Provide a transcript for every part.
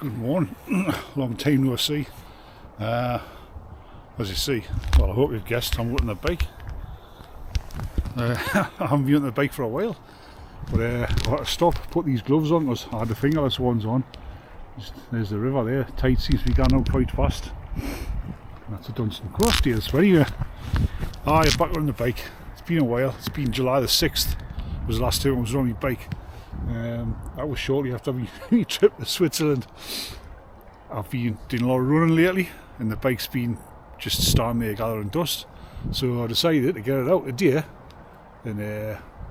Good morning. Long time no see. As you see, well, I hope you've guessed, I'm on the bike. I haven't been on the bike for a while, but I had to stop, put these gloves on because I had the fingerless ones on. There's the river there. Tide seems to be going out quite fast. That's a Dunstan coast here. So anyway, you're back on the bike. It's been a while. It's been July the 6th was the last time I was on my bike. That was shortly after my trip to Switzerland. I've been doing a lot of running lately and the bike's been just standing there gathering dust. So I decided to get it out today and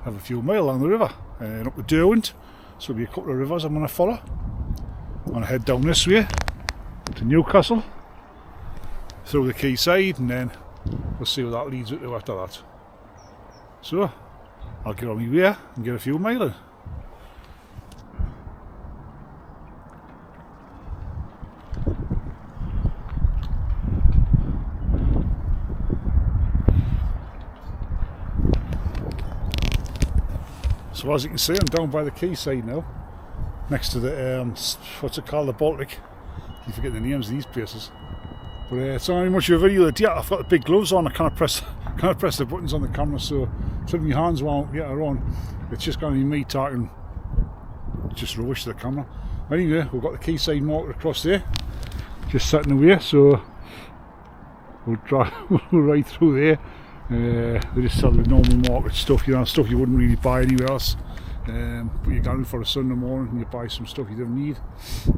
have a few miles along the river and up to Derwent. So there'll be a couple of rivers I'm going to follow. I'm going to head down this way to Newcastle, through the quayside, and then we'll see what that leads to after that. So I'll get on my way and get a few miles in. So as you can see, I'm down by the quayside now, next to the, what's it called, the Baltic. You forget the names of these places. But it's not very much of a video today. I've got the big gloves on, I can't press the buttons on the camera, so until my hands won't get her on, it's just going to be me talking just rubbish to the camera. Anyway, we've got the quayside market across there, just setting away, so we'll ride through there. They just sell the normal market stuff, you know, stuff you wouldn't really buy anywhere else. But you go in for a Sunday morning and you buy some stuff you don't need.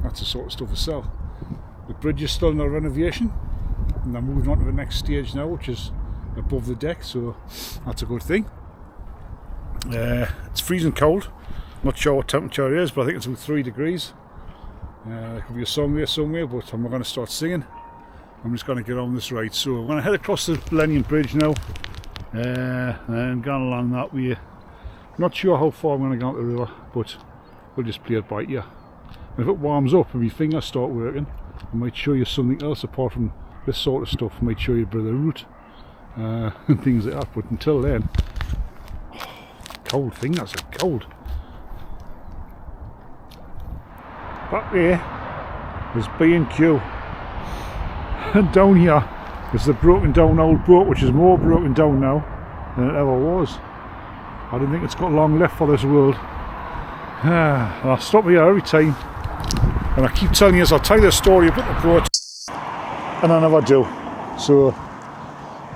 That's the sort of stuff they sell. The bridge is still under renovation and they're moving on to the next stage now, which is above the deck, so that's a good thing. It's freezing cold. Not sure what temperature it is, but I think it's about 3 degrees. There could be a song there somewhere, but I'm not going to start singing. I'm just going to get on this ride. So I'm going to head across the Millennium Bridge now and going along that way. Not sure how far I'm going to go up the river, but we'll just play it by ear. And if it warms up and my fingers start working, I might show you something else apart from this sort of stuff. I might show you a bit of the route and things like that, but until then, cold fingers are cold. Back there is B&Q. And down here is the broken down old boat, which is more broken down now than it ever was. I don't think it's got long left for this world. I stop here every time and I keep telling you, I'll tell you the story about the boat and I never do. So,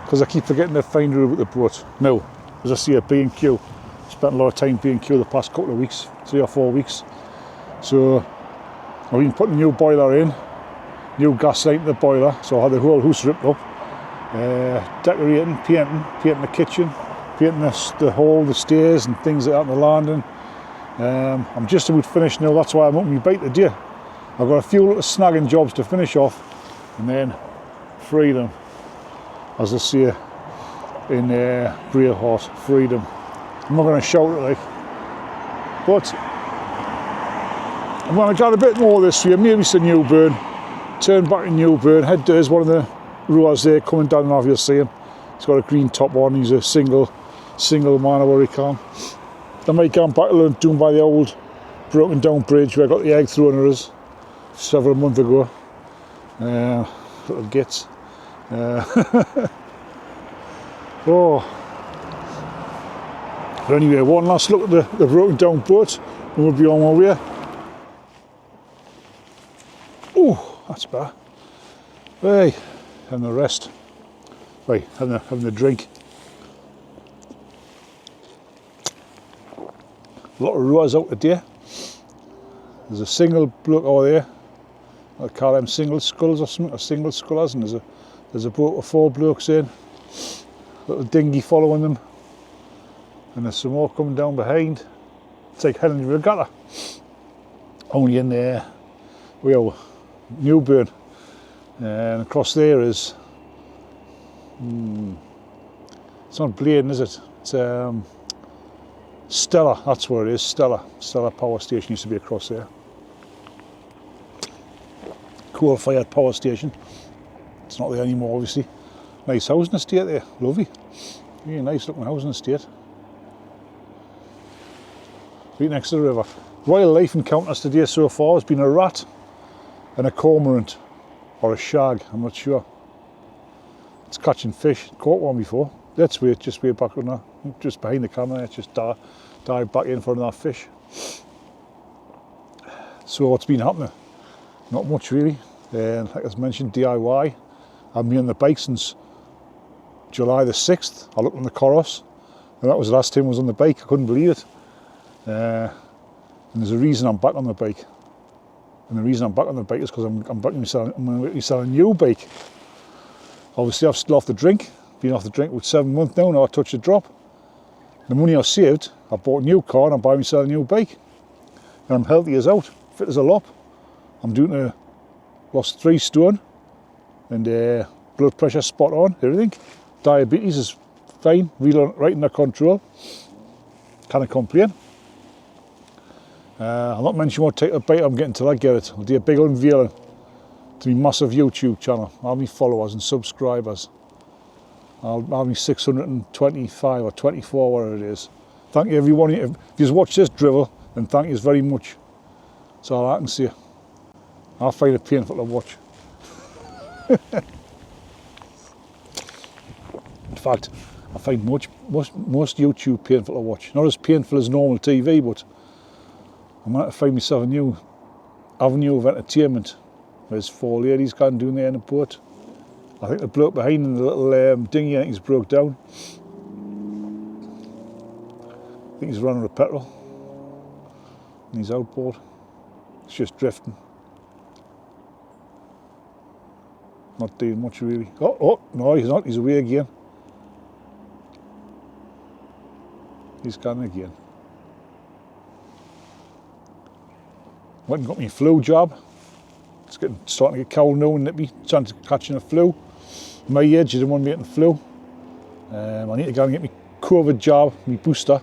because I keep forgetting to find out about the boat. Now, as I see at B&Q, spent a lot of time B&Q the past couple of weeks, 3 or 4 weeks. So, I've been putting a new boiler in. New gas line to the boiler, so I had the whole house ripped up. Decorating, painting the kitchen, painting the hall, the stairs and things like that in the landing. I'm just about finished now, that's why I'm on my bike today. I've got a few little snagging jobs to finish off and then freedom, as I say in Braveheart, freedom. I'm not going to shout it like, but I'm going to get a bit more this year, maybe some Newburn. Turn back in Newburn, head there's one of the rowers there coming down, off you'll see him. He's got a green top on, he's a single man, or what he can. I might go back down by the old broken down bridge where I got the egg thrown at us several months ago. Little gits. Oh. But anyway, one last look at the broken down boat and we'll be on our way. Oh. That's better. Hey, having a rest. Right, having a drink. A lot of rowers out today. There's a single bloke over there. I call them single sculls or something, or single scullers, and there's a boat with 4 blokes in. Little dinghy following them. And there's some more coming down behind. It's like Helen Regatta. Only in there. Newburn, and across there is it's not Bladen, is it? It's Stella, that's where it is. Stella power station used to be across there. Coal-fired power station. It's not there anymore, obviously. Nice housing estate there, lovely. Really nice looking housing estate. Right next to the river. Wildlife encounters today so far has been a rat, and a cormorant or a shag, I'm not sure. It's catching fish. Caught one before. Let's wait, just way back on that, just behind the camera. It's just dive back in for another fish. So what's been happening? Not much really. Like I mentioned, DIY. I've been on the bike since July the 6th. I looked on the Coros, and that was the last time I was on the bike. I couldn't believe it. And there's a reason I'm back on the bike. And the reason I'm back on the bike is because I'm back to selling a new bike. Obviously, I've still off the drink. Been off the drink for 7 months now, not a touch of drop. The money I saved, I bought a new car and I'm buying myself a new bike. And I'm healthy as out, fit as a lop. I'm doing lost 3 stone, and blood pressure spot on, everything. Diabetes is fine, right under control. Can't complain. I'll not mention what type of bike I'm getting till I get it. I'll do a big unveiling to my massive YouTube channel. I'll have my followers and subscribers. I'll have me 625 or 24, whatever it is. Thank you everyone. If you've watched this drivel, then thank you very much. That's all I can say. I find it painful to watch. In fact, I find most YouTube painful to watch. Not as painful as normal TV, but I'm going to find myself a new avenue of entertainment. There's 4 ladies gone doing there in the boat. I think the bloke behind in the little dinghy, I think he's broke down. I think he's running out of petrol. And he's outboard. It's just drifting. Not doing much really. Oh, no, he's not. He's away again. He's gone again. Went and got me flu jab. It's starting to get cold now and nippy. Chance of catching a flu. My age, you didn't want me getting the flu. I need to go and get me COVID jab, my booster,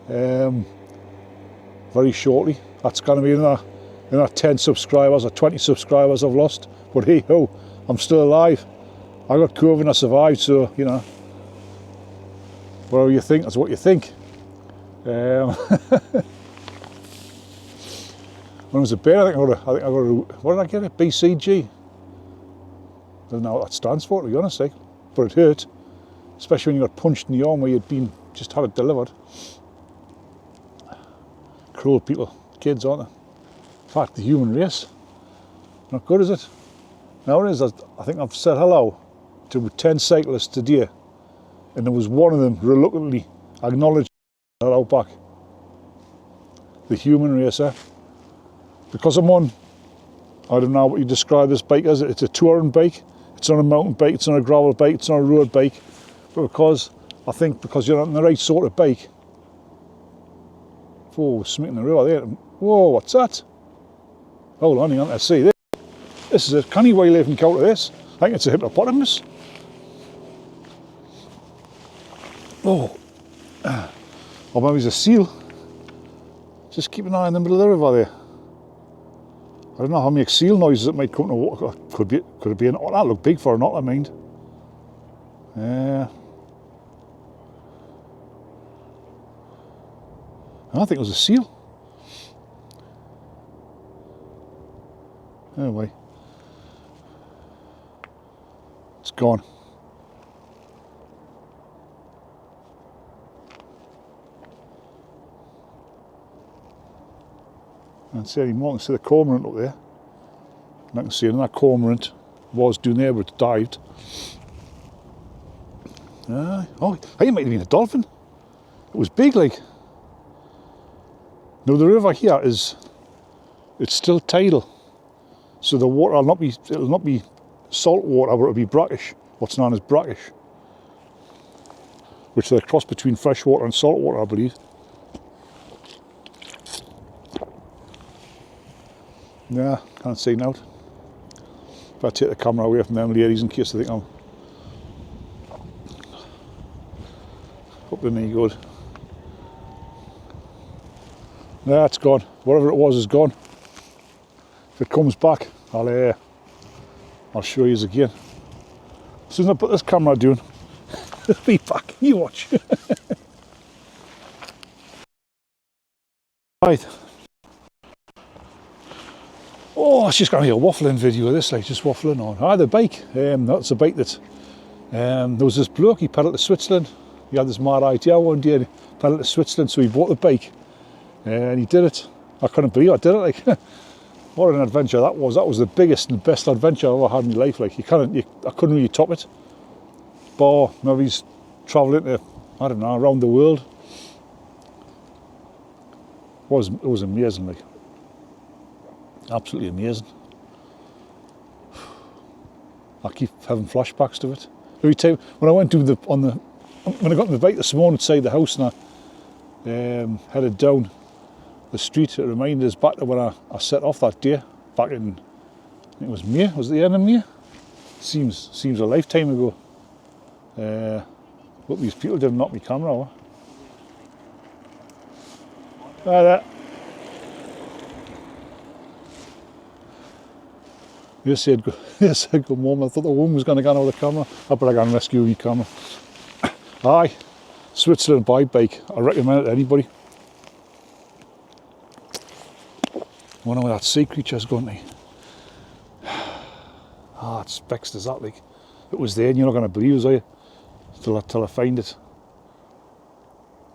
very shortly. That's going to be another 10 subscribers or 20 subscribers I've lost. But hey ho, I'm still alive. I got COVID and I survived, so you know. Whatever you think, that's what you think. When I was a bear, I think I got what did I get? A BCG. I don't know what that stands for, to be honest, like, but it hurt, especially when you got punched in the arm where you'd just had it delivered. Cruel people, kids, aren't they? In fact, the human race, not good, is it? Nowadays, I think I've said hello to 10 cyclists today, and there was one of them reluctantly acknowledged hello back. The human race, eh? Because I'm on, I don't know what you describe this bike as. It's a touring bike. It's not a mountain bike. It's not a gravel bike. It's not a road bike. But because you're not on the right sort of bike. Oh, smitten the river there. Whoa, what's that? Hold on, hang on. Let's see this. This is a canny wildlife encounter. This. I think it's a hippopotamus. Oh, or maybe it's a seal. Just keep an eye in the middle of the river there. I don't know how many seal noises it might come to water. Could it be an otter? That looked big for an otter, I mind. I think it was a seal. Anyway, it's gone. I can't see any more. I can see the cormorant up there. And I can see another cormorant was down there, but it dived. Oh, I think it might have been a dolphin. It was big, like. Now the river here it's still tidal, so the water it'll not be salt water, but it'll be brackish, what's known as brackish, which is a cross between fresh water and salt water, I believe. Yeah, can't see now. Better take the camera away from them ladies in case they think I'm up the knee good. Yeah, it's gone. Whatever it was is gone. If it comes back, I'll show you again. As soon as I put this camera down, it'll be back. You watch. Right. Oh, it's just going to be a waffling video of this, like just waffling on. The bike. That's a bike that there was this bloke, he pedalled to Switzerland. He had this mad idea one day, and he pedalled to Switzerland, so he bought the bike and he did it. I couldn't believe I did it. Like, what an adventure that was. That was the biggest and best adventure I ever had in my life. Like, I couldn't really top it. But maybe he's travelling to, I don't know, around the world. It was amazing, like, absolutely amazing. I keep having flashbacks to it. Every time when I went to when I got on the bike this morning outside the house and I headed down the street, it reminded us back to when I set off that day back in, I think it was May. Was it the end of May? Seems a lifetime ago. Hope these people didn't knock my camera over. There. They said good morning. I thought the woman was going to get out of the camera. I better go and rescue my camera. Aye, Switzerland by bike. I recommend it to anybody. I wonder where that sea creature's going to. It's vexed as that, like. It was there and you're not going to believe us, are you? Till I find it. It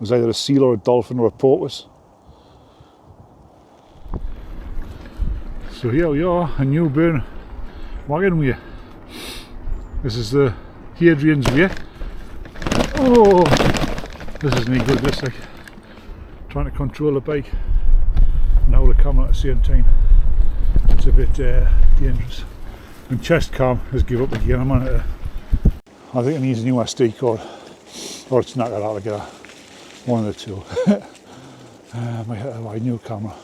was either a seal or a dolphin or a porpoise. So here we are, a new burn wagon wheel. This is the Hadrian's Way. Oh, this isn't any good, this, like, trying to control the bike and hold the camera at the same time. It's a bit dangerous. And chest cam has given up again. I'm on it. I think it needs a new SD card, or it's not got together. One of the two. My new camera.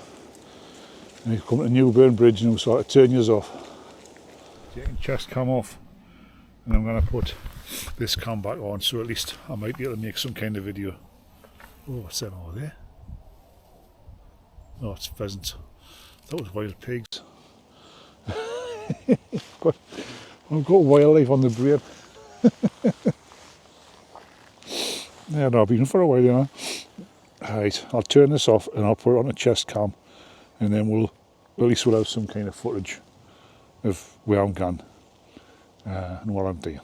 And you come to Newburn Bridge now, so I turn yours off. Taking chest cam off, and I'm going to put this cam back on, so at least I might be able to make some kind of video. Oh, what's that over there? Oh, it's pheasants. That was wild pigs. I've got wildlife on the brain. Yeah, no, I've been for a while, you know. Right, I'll turn this off and I'll put it on a chest cam, and then at least we'll have some kind of footage of where I'm going and what I'm doing.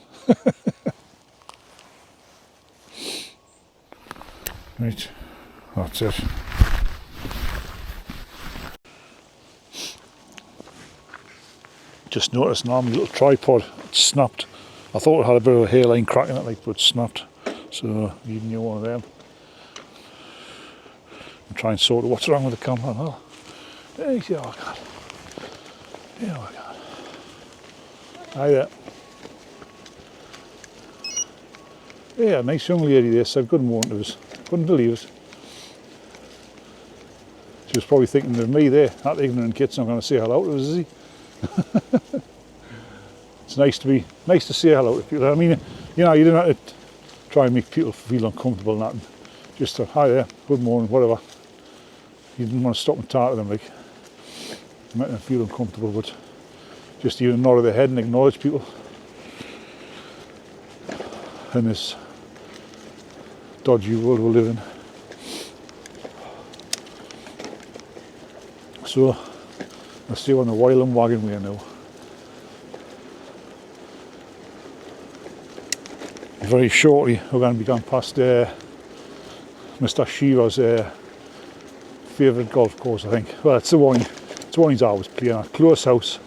Right, that's it. Just noticed now my little tripod, it's snapped. I thought it had a bit of a hairline crack in it, like, but it's snapped. So need a new one of them. And try and sort out what's wrong with the camera now. There you go, God. There we go. Hi there. Yeah, nice young lady there, said good morning to us. Couldn't believe it. She was probably thinking of me there, that ignorant kid's not going to say hello to us, is he? It's nice to say hello to people. I mean, you know, you don't have to try and make people feel uncomfortable and nothing. Just hi there, good morning, whatever. You didn't want to stop and talk to them, like, make them feel uncomfortable, but just even nod their head and acknowledge people in this dodgy world we live in. So let's see on the Wylam wagon we are now. Very shortly we're going to be going past Mr. Shiva's favourite golf course, I think. Well, it's the one he's always playing at. Close house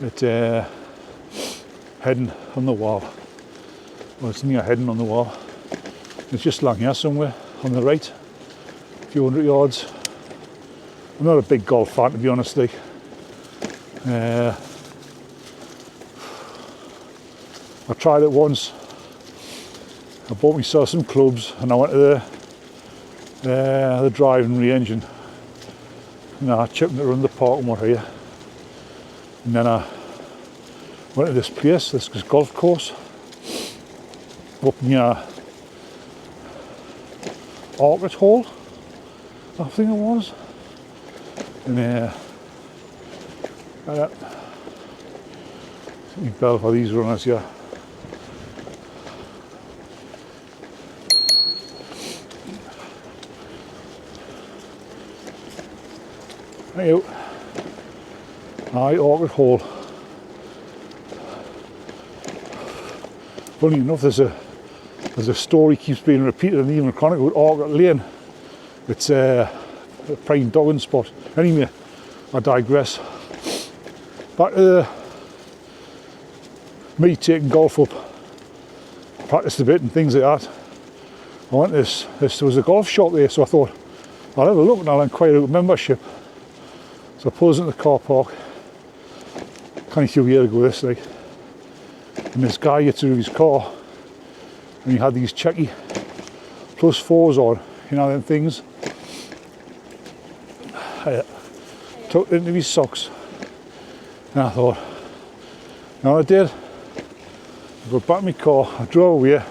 at Heading on the Wall. Well, it's near Heading on the Wall. It's just along here somewhere on the right, a few hundred yards. I'm not a big golf fan, to be honest. Like, I tried it once. I bought myself some clubs and I went to the driving range and, you know, I chipped it around the park and what have you. And then I went to this place, this golf course up near Orchard Hall, I think it was. And you bell for these runners here. Hey out. Aye, Orchard Hall. Funny enough, there's a story keeps being repeated in the Evening Chronicle with Orchard Lane. It's a prime dogging spot. Anyway, I digress. Back to me taking golf up, practiced a bit and things like that. I went to there was a golf shop there, so I thought I'll have a look and I'll inquire about membership. So I pulled into the car park, kind of a few years ago this like, and this guy gets through his car and he had these checky +4s on, you know, them things. I tucked into his socks and I thought, you know what I did? I got back in my car, I drove away,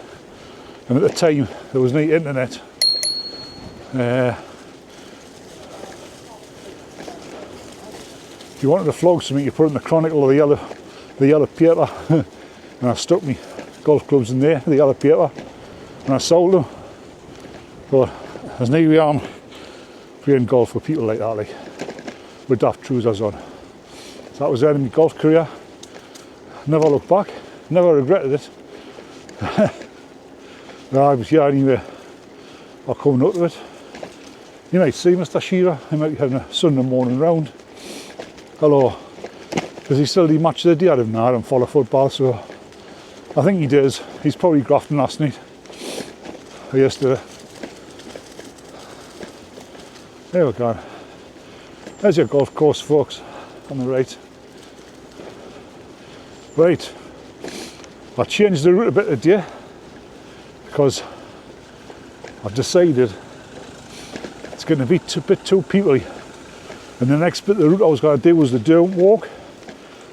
and at the time there was no internet. If you wanted to flog something, you put it in the Chronicle or the yellow paper, and I stuck my golf clubs in there, the yellow paper, and I sold them. But there's no way I'm playing golf with people like that, like with daft trousers on. So that was the end of my golf career. Never looked back, never regretted it. I was here anyway, I'll come up to it. You might see Mr. Shearer, he might be having a Sunday morning round. Hello. Does he still do match of the day? I don't follow football, so I think he does. He's probably grafting last night or yesterday. There we go. There's your golf course, folks, on the right. Right, I changed the route a bit today because I've decided it's going to be a bit too peaty, and the next bit of the route I was going to do was the Durham walk.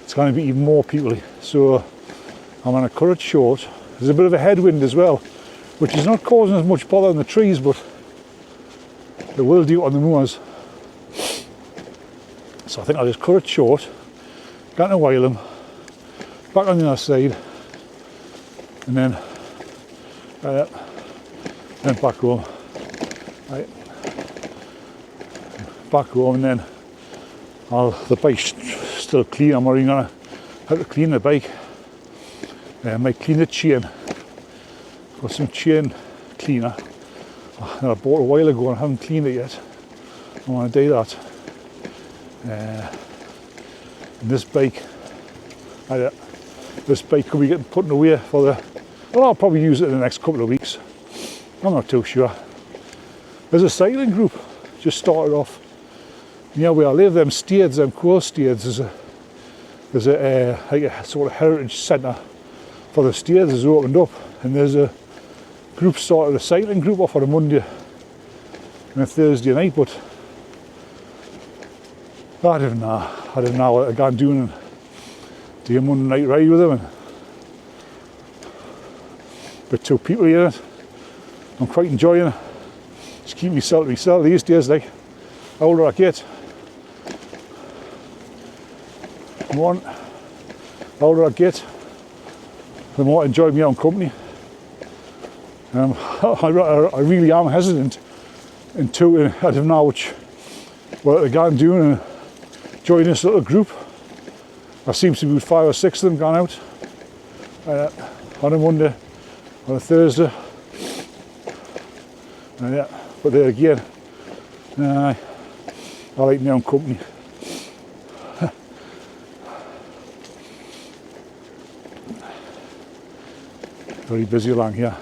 It's going to be even more peaty, so I'm going to cut it short. There's a bit of a headwind as well, which is not causing as much bother in the trees, but it will do on the moors. So I think I'll just cut it short, get in a while them, back on the other side, and then back home. Right. Back home, and then the bike's still clean. I'm already gonna have to clean the bike. I might clean the chain. Got some chain cleaner that I bought a while ago and haven't cleaned it yet. I want to do that. And this bike, could be getting put away for the. Well, I'll probably use it in the next couple of weeks. I'm not too sure. There's a cycling group just started off near where I live. Them steers, them cool steers. There's a like a sort of heritage centre for the steers has opened up, and there's a group started, a cycling group off on a Monday and a Thursday night. But I don't know what I got doing and do a Monday night ride with them. And but two people in it. I'm quite enjoying it. Just keep myself to myself these days. Like, the older I get, the older I get, the more I enjoy my own company. I really am hesitant into I don't know what they're going doing and join this little group. There seems to be 5 or 6 of them gone out on a Monday, on a Thursday. Yeah, but there again, I like my own company. Very busy along here.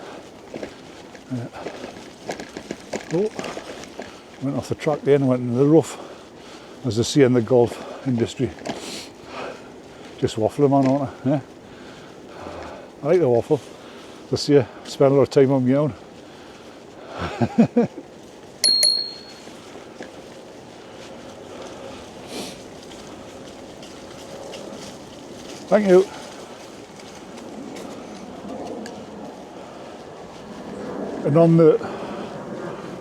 Oh, went off the track then, went into the rough, as they say in the golf industry. Just waffling on, aren't I? Yeah. I like the waffle. They say, spend a lot of time on my own. Thank you. And on the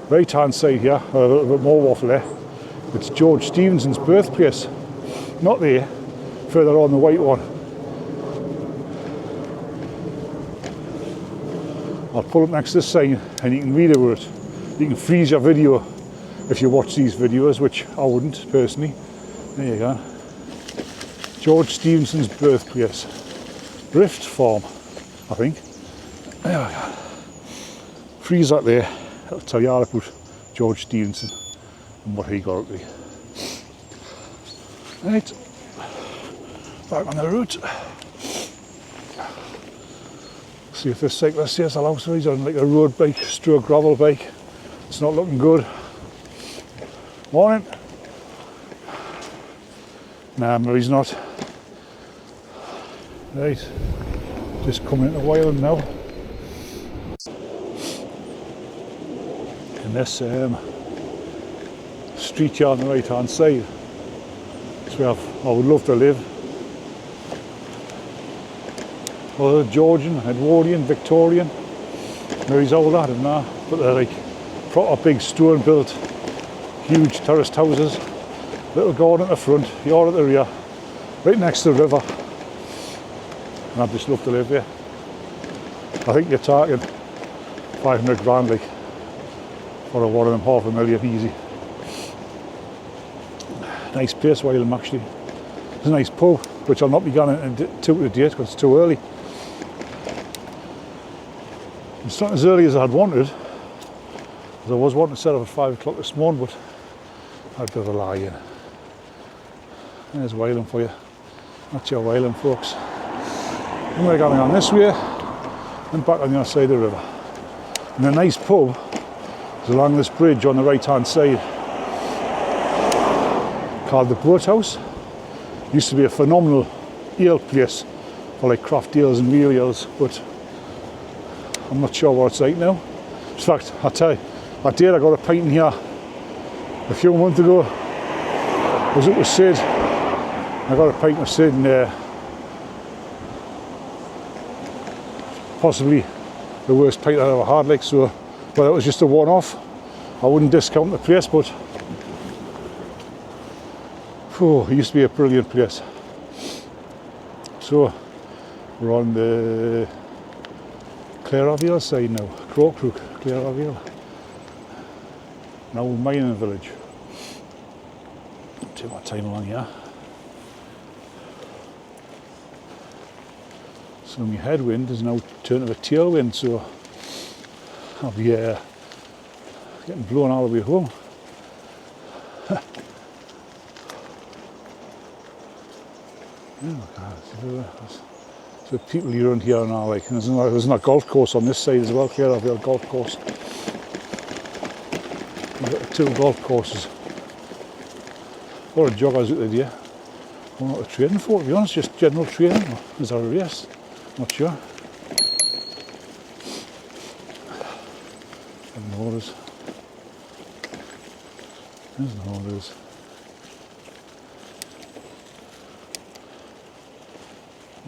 right hand side here, a little bit more waffle there, it's George Stevenson's birthplace. Not there, further on the white one. I'll pull up next to the sign and you can read about it. You can freeze your video if you watch these videos, which I wouldn't personally. There you go. George Stevenson's birthplace. Rift Farm, I think. There we go. Freeze that there. That'll tell you all about George Stevenson and what he got up to. Right, back on the route. See if this cyclist says hello, so he's on like a road bike, stroke gravel bike. It's not looking good. Morning. Nah, no, he's not. Right, just coming into Wyland now. In this street here on the right hand side, it's where I would love to live. Well, they're Georgian, Edwardian, Victorian. Mary's older, I don't know, but they're like proper big stone built, huge terraced houses. Little garden at the front, yard at the rear, right next to the river. And I'd just love to live here. I think you're talking 500 grand like for a one of them, $500,000 easy. Nice place, Wylam actually. There's a nice pub, which I'll not be going to today because it's too early. It's not as early as I'd wanted, because I was wanting to set up at 5 o'clock this morning, but I had a bit of a lie in. There's Wylam for you. That's your Wylam, folks. And we're going on this way and back on the other side of the river. And a nice pub is along this bridge on the right hand side called the Boathouse. Used to be a phenomenal ale place for like craft ales and real ales, but I'm not sure what it's like now. In fact, I tell you, I got a pint in here a few months ago. I was up with Sid. I got a pint of Sid in there. Possibly the worst pint I've ever had, like, so, well, it was just a one-off. I wouldn't discount the place, but it used to be a brilliant place. So we're on the Clare side now, Crowcrook, Clare. Now mining village. Take my time along here. So my headwind is now turning to a tailwind, so I'll be getting blown all the way home. Oh God, so people around here now, like, and there's a golf course on this side as well, Clareaville golf course. We've got 2 golf courses. A lot of joggers out there. I'm not training for, to be honest, just general training. Or is there a race? Not sure. And the orders. There's the orders.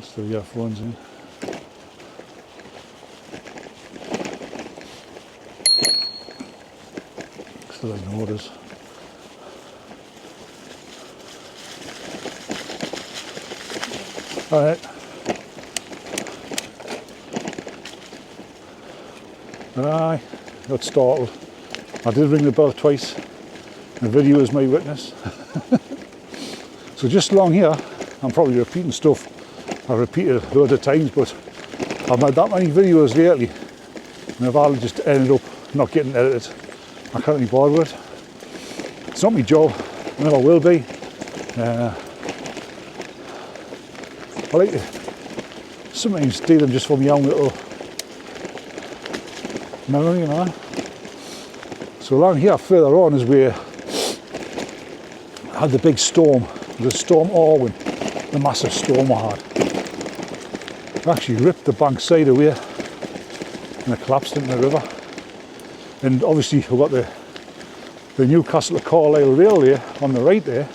Still the earphones in. Still like orders. Alright. Aye, got startled. I did ring the bell twice. The video is my witness. So just along here, I'm probably repeating stuff I've repeated loads of times, but I've made that many videos lately and I've all just ended up not getting edited. I can't be bothered with it. It's not my job, it never will be. I like to sometimes do them just for my own little memory, you know. So along here further on is where I had the big storm, the Storm Orwin, the massive storm I had. It actually ripped the bank side away and it collapsed into the river. And obviously we've got the Newcastle to Carlisle railway on the right there,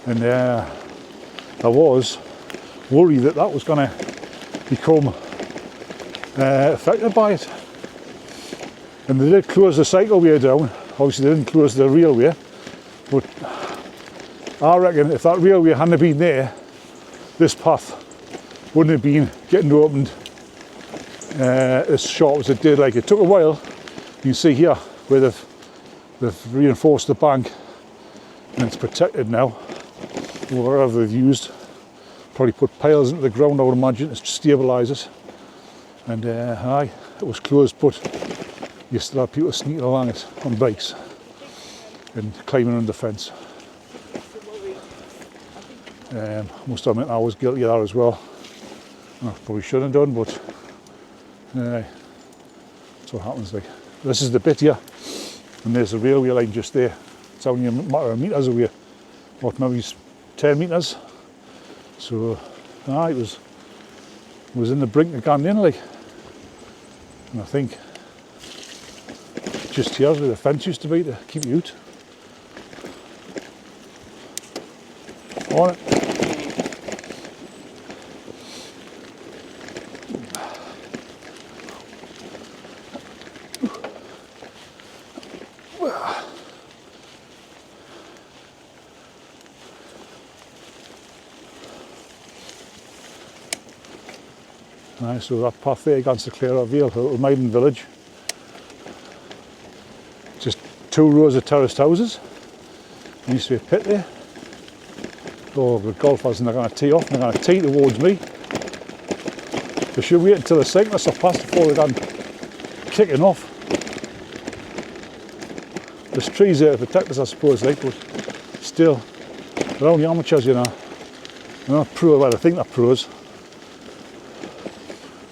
and I was worried that that was going to become affected by it. And they did close the cycleway down. Obviously they didn't close the railway, but I reckon if that railway hadn't been there, this path wouldn't have been getting opened as short as it did. Like, it took a while. You can see here where they've reinforced the bank and it's protected now, wherever they've used. probably put piles into the ground, I would imagine, to stabilise it. And aye, it was closed, but you still had people sneaking along it on bikes and climbing on the fence. Must admit I was guilty of that as well. I probably shouldn't have done, but that's what happens. Like, this is the bit here, and there's the railway line just there. It's only a matter of metres away, what, maybe 10 metres. So it was in the brink of going in, like. And I think just here's where the fence used to be to keep you out. On it. Right, so that path there against the clear of Vale, a little maiden village. Just 2 rows of terraced houses. There used to be a pit there. Oh, the golfers, and they're going to tee off, and they're going to tee towards me. They should wait until the cyclists are past before they're done kicking off. There's trees there to protect us, I suppose, like, but still, they're only amateurs, you know. They're not pro, well, I think they're pros.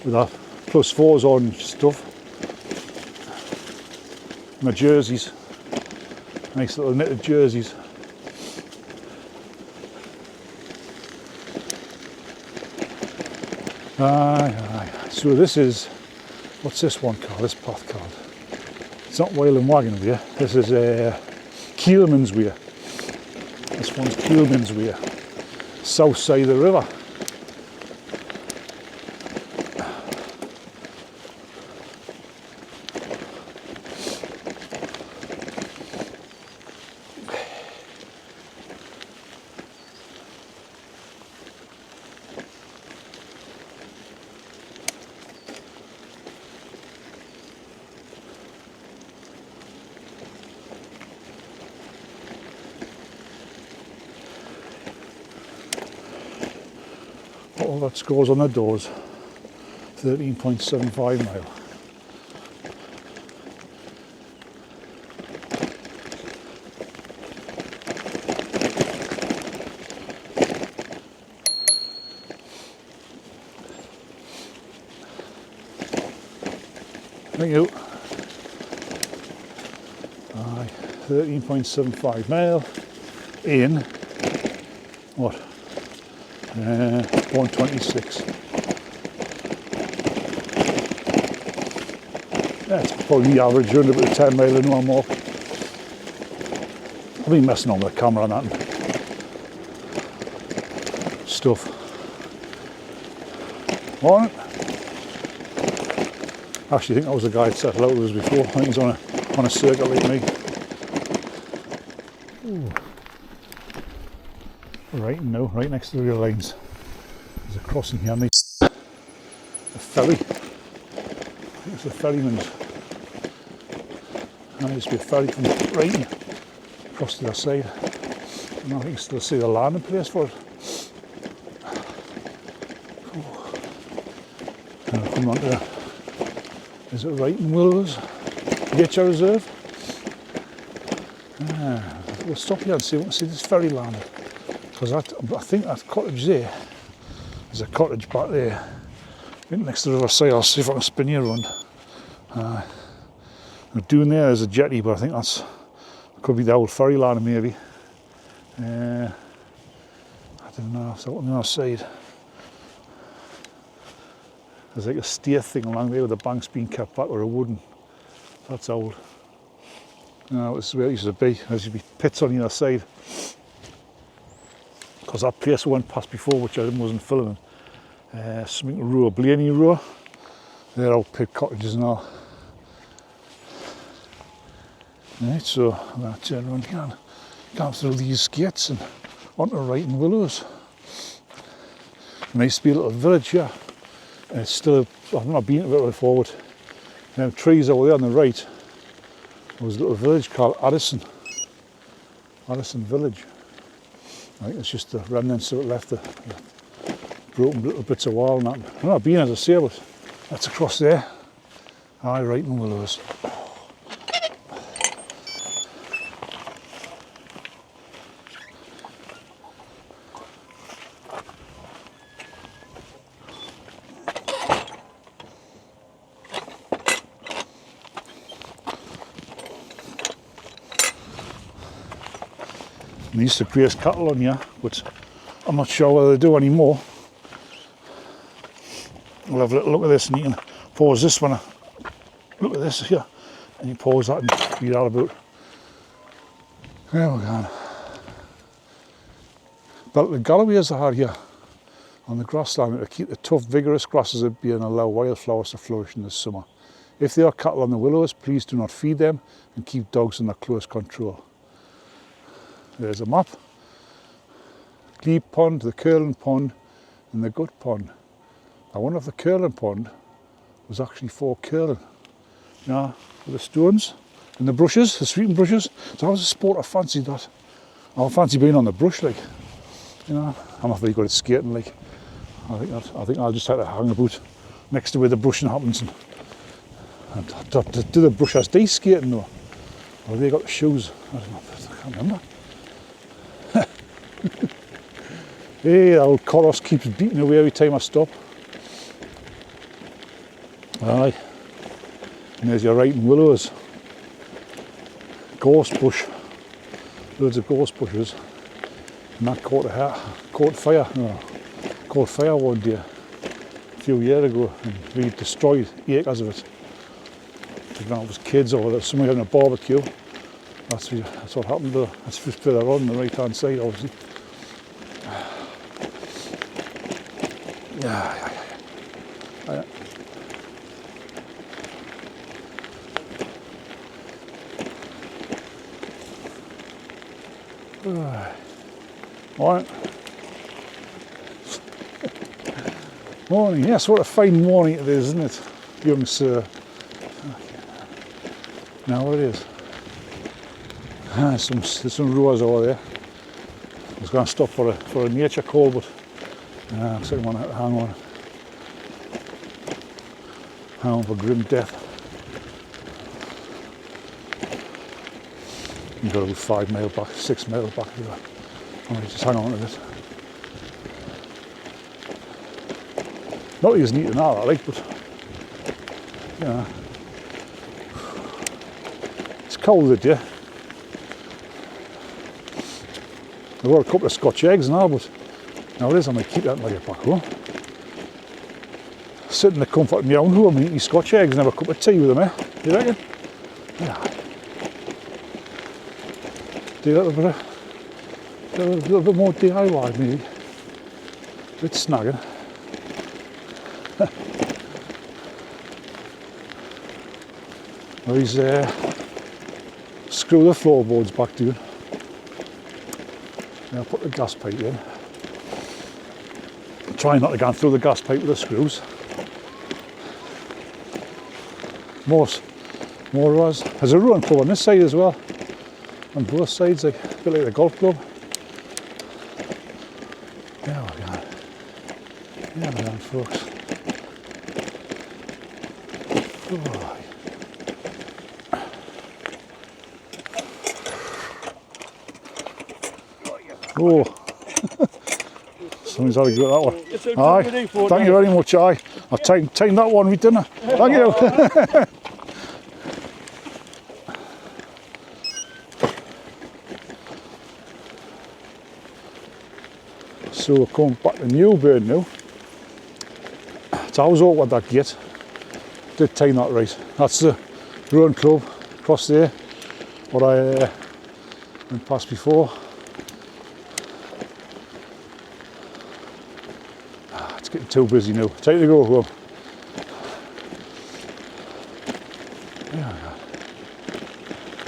With our +4s on and stuff. My jerseys, nice little knitted jerseys. Aye. So this is, what's this one called, this path called? It's not Whale and Wagon Way, this is Keelman's Way. This one's Keelman's Way, south side of the river. All that scores on the doors, 13.75 mile. Thank you. Aye, 13.75 mile in what? 126. That's probably the average run about 10 mile in one more. I've been messing on with the camera and that and stuff. On it. Actually, I think that was the guy that settled out with us before. I think he's on a circuit like me. Ooh. Right now, right next to the rail lines. There's a crossing here, mate. A ferry. I think it's the ferryman's. And there used to be a ferry from Brighton across to the other side. And I think you still see the landing place for it. Oh. And I'll come on to the, is it Brighton Willows Nature Reserve? We'll stop here and see, this ferry landing. Because I think that cottage there, there's a cottage back there, right next to the river side. I'll see if I can spin you around. Down there is a jetty, but I think that could be the old ferry landing maybe. I don't know, it's out on the other side. There's like a stair thing along there with the banks being kept back or a wooden. That's old. No, it's where it used to be. There used to be pits on the other side. Because that place I went past before, which I wasn't filming, something Row, Blaney Row, they're all pit cottages and all. Right, so I'm going to turn around here and go through these gates and onto Wrighton Willows. And there used to be a little village here, and it's still, I've not been a bit forward. Now trees over there on the right, there was a little village called Addison Village. I think it's just the remnants of it left, the broken little bits of wall and that. I've not been, as I say, but that's across there. Aye, right in the willows. They used to graze cattle on here, but I'm not sure whether they do anymore. We'll have a little look at this, and you can pause this one. Look at this here, and you pause that and read all about. There we go. But the galloways are here on the grassland to keep the tough, vigorous grasses at bay and allow wildflowers to flourish in the summer. If there are cattle on the willows, please do not feed them and keep dogs under close control. There's a map. Glebe Pond, the Curling Pond, and the Gut Pond. I wonder if the Curling Pond was actually for curling. Yeah, with the stones and the brushes, the sweeping brushes. So that was a sport I fancied that. I fancy being on the brush, like, you know. I'm not very good at skating, like. I think I'll just have to hang about next to where the brushing happens and do the brush as they skating though. Or have they got the shoes? I don't know, I can't remember. Hey, that old chorus keeps beating away every time I stop. Aye. And there's your writing willows. Gorse bush. Loads of gorse bushes. And that caught fire one day a few years ago, and we destroyed acres of it. When I was kids, or there was somebody having a barbecue. That's what happened though. That's just further on the right hand side, obviously. Yeah. Alright. Morning, yes, what a fine morning it is, isn't it, young sir? Now what it is. There's some rowers over there. I was going to stop for a nature call, but I said I want to hang on for grim death. You've got about 5 miles back, 6 miles back here. I'm going to just hang on to this. Not that he's neat and all that, like, but you know, it's cold today. I've got a couple of Scotch eggs now, but nowadays I might keep that when I get back home. Sit in the comfort of my own home and eat Scotch eggs and have a cup of tea with them, eh? You reckon? Yeah. Do a little bit more DIY maybe. A bit snagging. These screw the floorboards back, dude. I'll put the gas pipe in. Try not to go through the gas pipe with the screws. More rows. There's a rowing club on this side as well. On both sides, like a bit like the golf club. There we go. There we go, folks. Oh, somebody's had a go at that one. Aye, thank you very much. Aye, I've timed that one, didn't I? Thank you. So we're coming back to Newburn now. So I was over at that gate. Did time that right. That's the rowing club across there. What I went past before. It's getting too busy now. Time to go home.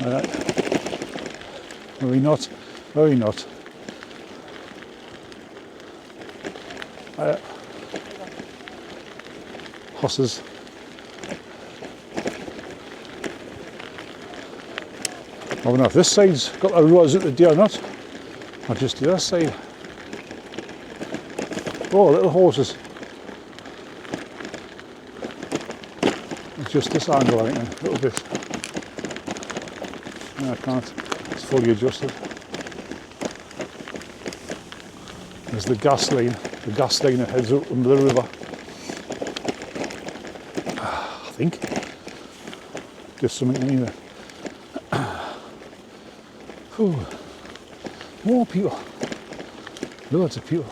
Alright. Maybe not. Maybe not. Horses. I don't know if this side's got the rows out the day or not. Or just the other side. Oh, little horses. Just this angle, I think, a little bit. No, I can't. It's fully adjusted. There's the gas line that heads up under the river. I think. Just something in there. More people. Loads of people.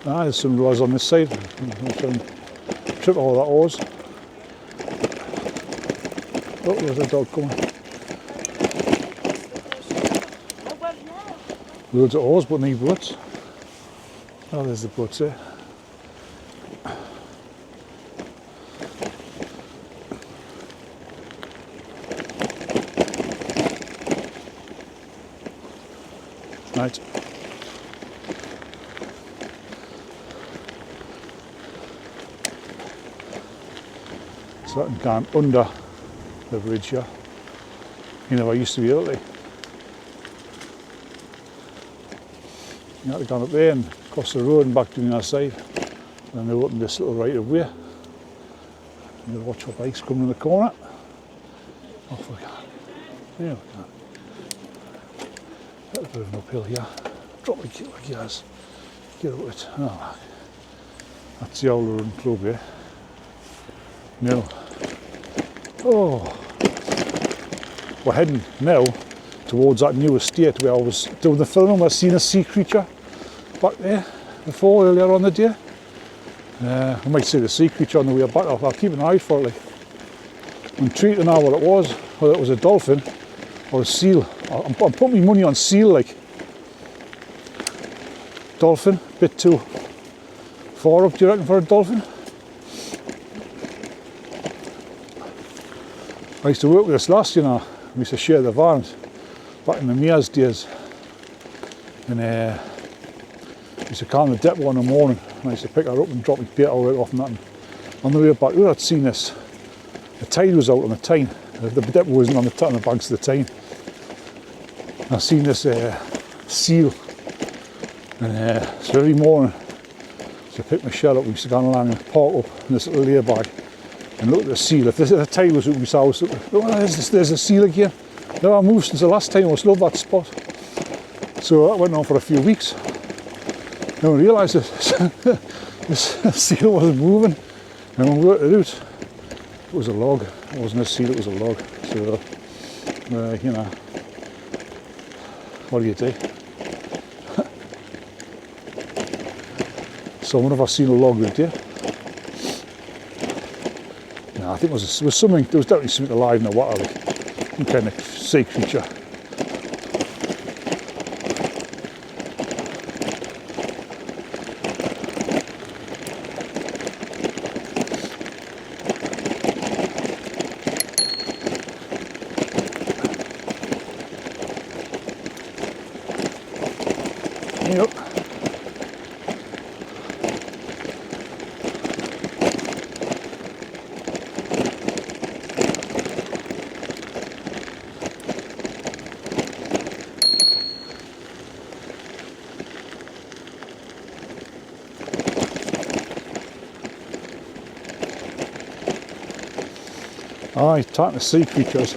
There's some rows on this side. Trip all that oars. Oh, there's a dog coming. Loads of oars, but need boats. Oh, there's the boats there. Right. So I can go under the bridge here. You know, I used to be able to. You had to go up there and across the road and back to the other side. And they opened this little right of way. You gotta watch for bikes coming in the corner. Off we go. There we go. Got a bit of an uphill here. Drop the gears. Get up it. Oh, that's the old road club here. Now, oh, we're heading now towards that new estate where I was doing the filming. I seen a sea creature back there before, earlier on the day. I might see the sea creature on the way back. I'll keep an eye for it. Like. I'm treating to know what it was, whether it was a dolphin or a seal. I'm putting my money on seal, like. Dolphin, bit too far up, do you reckon, for a dolphin? I used to work with this last, you know. We used to share the vans back in the Mears days. And I used to call the depot in the morning, and I used to pick her up and drop my bait all right off and that. And on the way back, we had seen this. The tide was out on the Tyne. The depot wasn't on the banks of the Tyne. I seen this seal. And so every morning, so I picked my shell up, we used to go along and park up in this little layer bag and look at the seal. If the tide was open, I was looking, oh, there's a seal again. No, I moved since the last time. I was love that spot. So that went on for a few weeks. Then I realised that this seal wasn't moving. And when we worked it out, it was a log. It wasn't a seal, it was a log. So, you know, what do you do? So whenever I've seen a log with you, no, I think there was something. There was definitely something alive in the water, like some kind of sea creature. Yep. I talked to sea creatures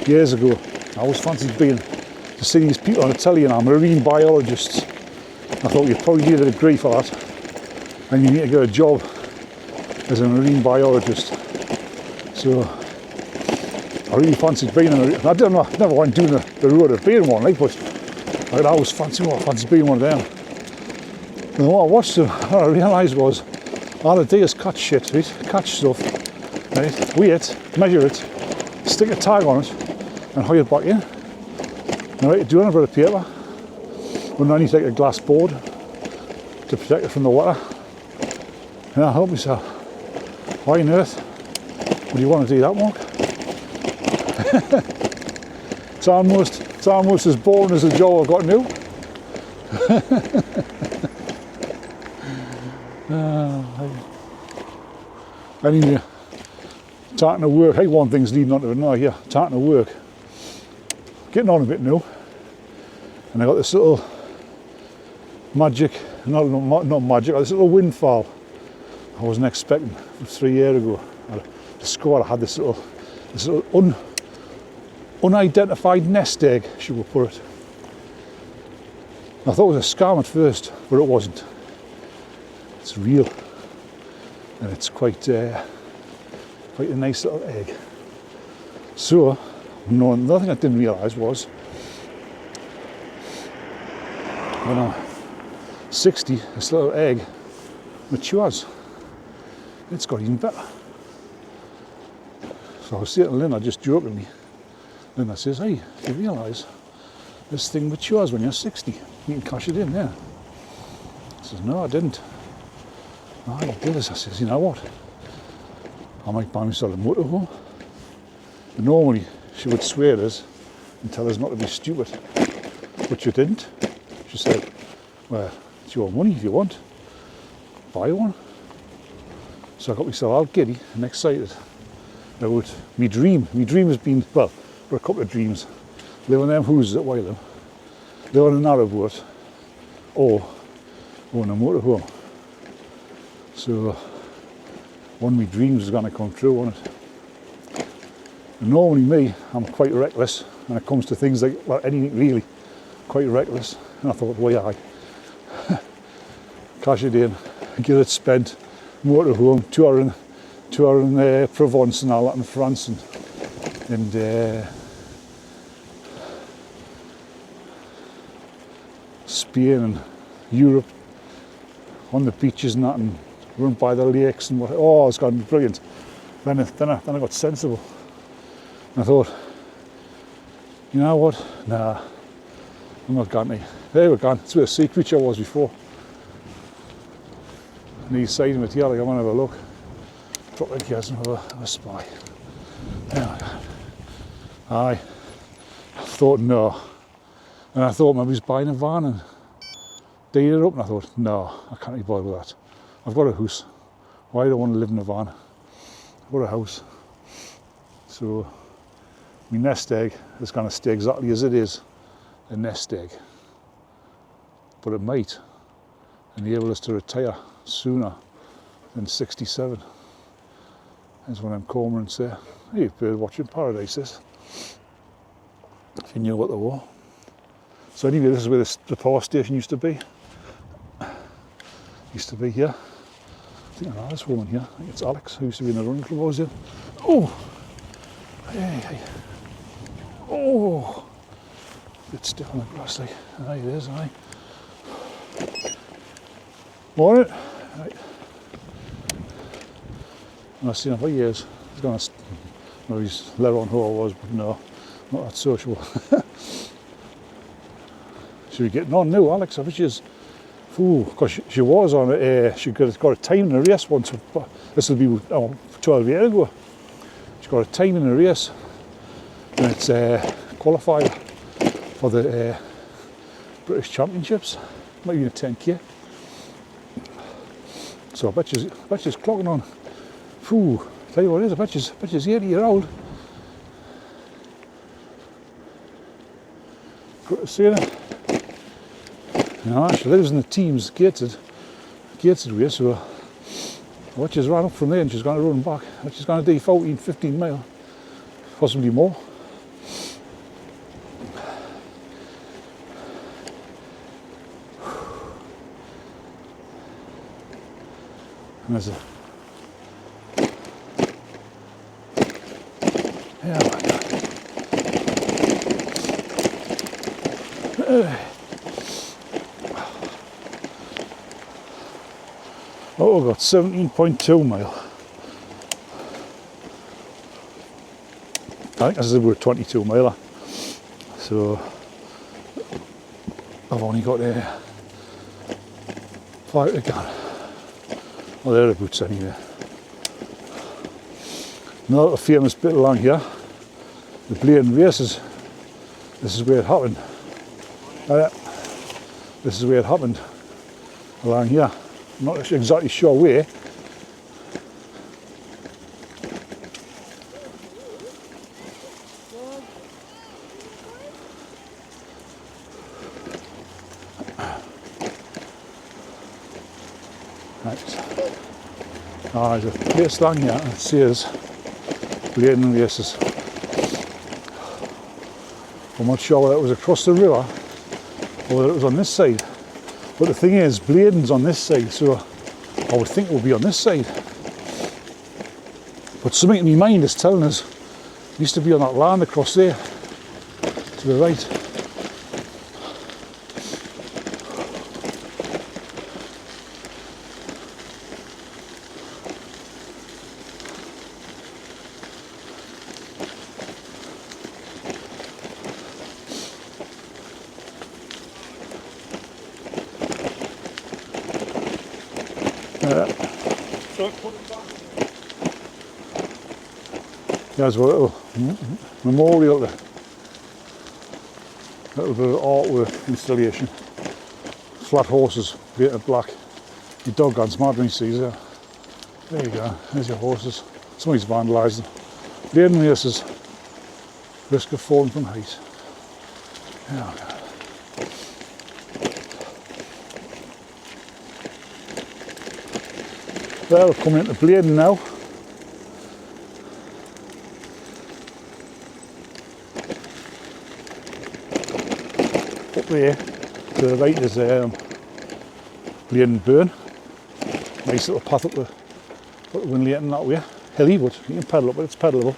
years ago. I always fancied being to see these people on the telly, and I'm marine biologists. I thought you'd probably need a degree for that, and you need to get a job as a marine biologist. So I really fancied being I don't know, I never went doing the road of being one, like, but I always fancied being one of them. And what I watched them, what I realised was all they do is catch shit, right? Catch stuff. Right, wait, measure it, stick a tag on it, and haul it back in. Right, do it on a bit of paper, underneath like a glass board to protect it from the water. And I thought to myself, why on earth would you want to do that, Mark? It's almost as boring as the job I've got now. Anyway. Starting to work, hey, one thing's leading on to another here, starting to work. Getting on a bit now. And I got this little magic, not magic, this little windfall I wasn't expecting 3 years ago. The squad had this little unidentified nest egg, should we put it. I thought it was a scam at first, but it wasn't. It's real, and it's quite a nice little egg. So, another thing I didn't realise was, when I'm 60, this little egg matures. It's got even better. So I was saying to Lynn, just jokingly, Lynn says, hey, do you realise this thing matures when you're 60? You can cash it in, yeah. I says, no, I didn't. No, I did this. I says, you know what? I might buy myself a motorhome. And normally she would swear at us and tell us not to be stupid. But she didn't. She said, well, it's your money if you want. Buy one. So I got myself all giddy and excited about my dream. My dream has been, well, for a couple of dreams. Live on them houses at Wylam, live on a narrowboat, or own a motorhome. So one of my dreams is going to come true, won't it? And normally me, I'm quite reckless when it comes to things like, well, anything really, quite reckless. And I thought, why I cash it in, get it spent, motorhome, tour in Provence and all that in France, and Spain and Europe, on the beaches and that, and run by the lakes and what. Oh, it's going to be brilliant. Then I got sensible. And I thought, you know what? Nah, I'm not going to. There we go. It's where the sea creature was before. And he's side of it here, like I want to have a look. Drop like here and have a spy. There we go. Aye. I thought no. And I thought maybe he's buying a van and deed it up, and I thought, no, I can't be bothered with that. I've got a house. Why do I want to live in a van? I've got a house. So my nest egg is going to stay exactly as it is, a nest egg. But it might enable us to retire sooner than 67. As one of them cormorants say, hey, bird watching paradises. If you knew what they were. So anyway, this is where the power station used to be. Used to be here. I think I know this woman here. I think it's Alex, who used to be in the running club I was in. Oh! Hey. Oh! A bit stiff on the grass, like. Aye, it is, aye. Morning. Right. I've seen him for years. He's going to, well, he's let on who I was, but no, not that sociable. She'll be getting on now, Alex. I bet she's, because she was on it. She got a time in a race once. This will be 12 years ago. She got a time in a race, and it's qualified for the British Championships. Might be a 10k. So I bet she's clocking on. Phew, tell you what it is, I bet she's 80-year-old. Good to see her. No, she lives in the team's gated race, so I bet she's ran up from there and she's going to run back. I bet she's going to do 14, 15 mile, possibly more. And there's a oh, we've got 17.2 mile. I think this is about 22 miler. So I've only got 5 to go. Well, they're the boots anyway. Another famous bit along here, the Blaine races. This is where it happened. This is where it happened, along here. I'm not exactly sure where. Right. There's a place down here that says Bladen Races. I'm not sure whether it was across the river or whether it was on this side. But the thing is, Bladen's on this side, so I would think it would be on this side. But something in my mind is telling us it used to be on that land across there, to the right. There's a little memorial there. Little bit of artwork installation. Flat horses, painted black. Your dog gone smart when he sees it. There you go, there's your horses. Somebody's vandalised them. Bladen Races. Risk of falling from height. There we go. Well, we're coming into Bladen now. Up there to the right is Bladen Burn. Nice little path up the Winlaton that way. Hilly, but you can pedal up it, it's pedalable.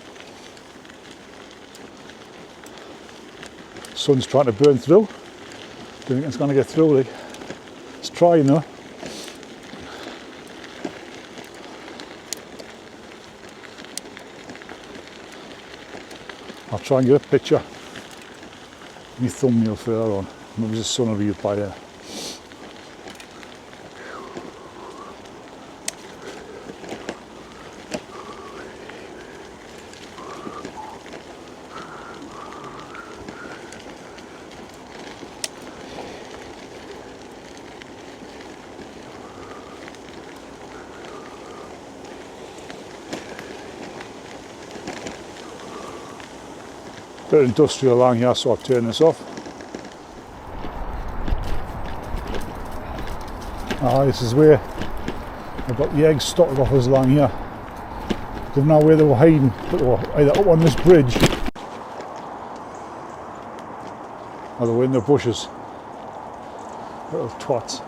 Sun's trying to burn through. Don't think it's going to get through, like. It's trying though. I'll try and get a picture. My thumbnail further on. Maybe the sun will be up by there. Bit of industrial along here, so I'll turn this off. This is where I've got the eggs stocked off us along here. Don't know where they were hiding, but they were either up on this bridge or they were in the bushes. Little twats.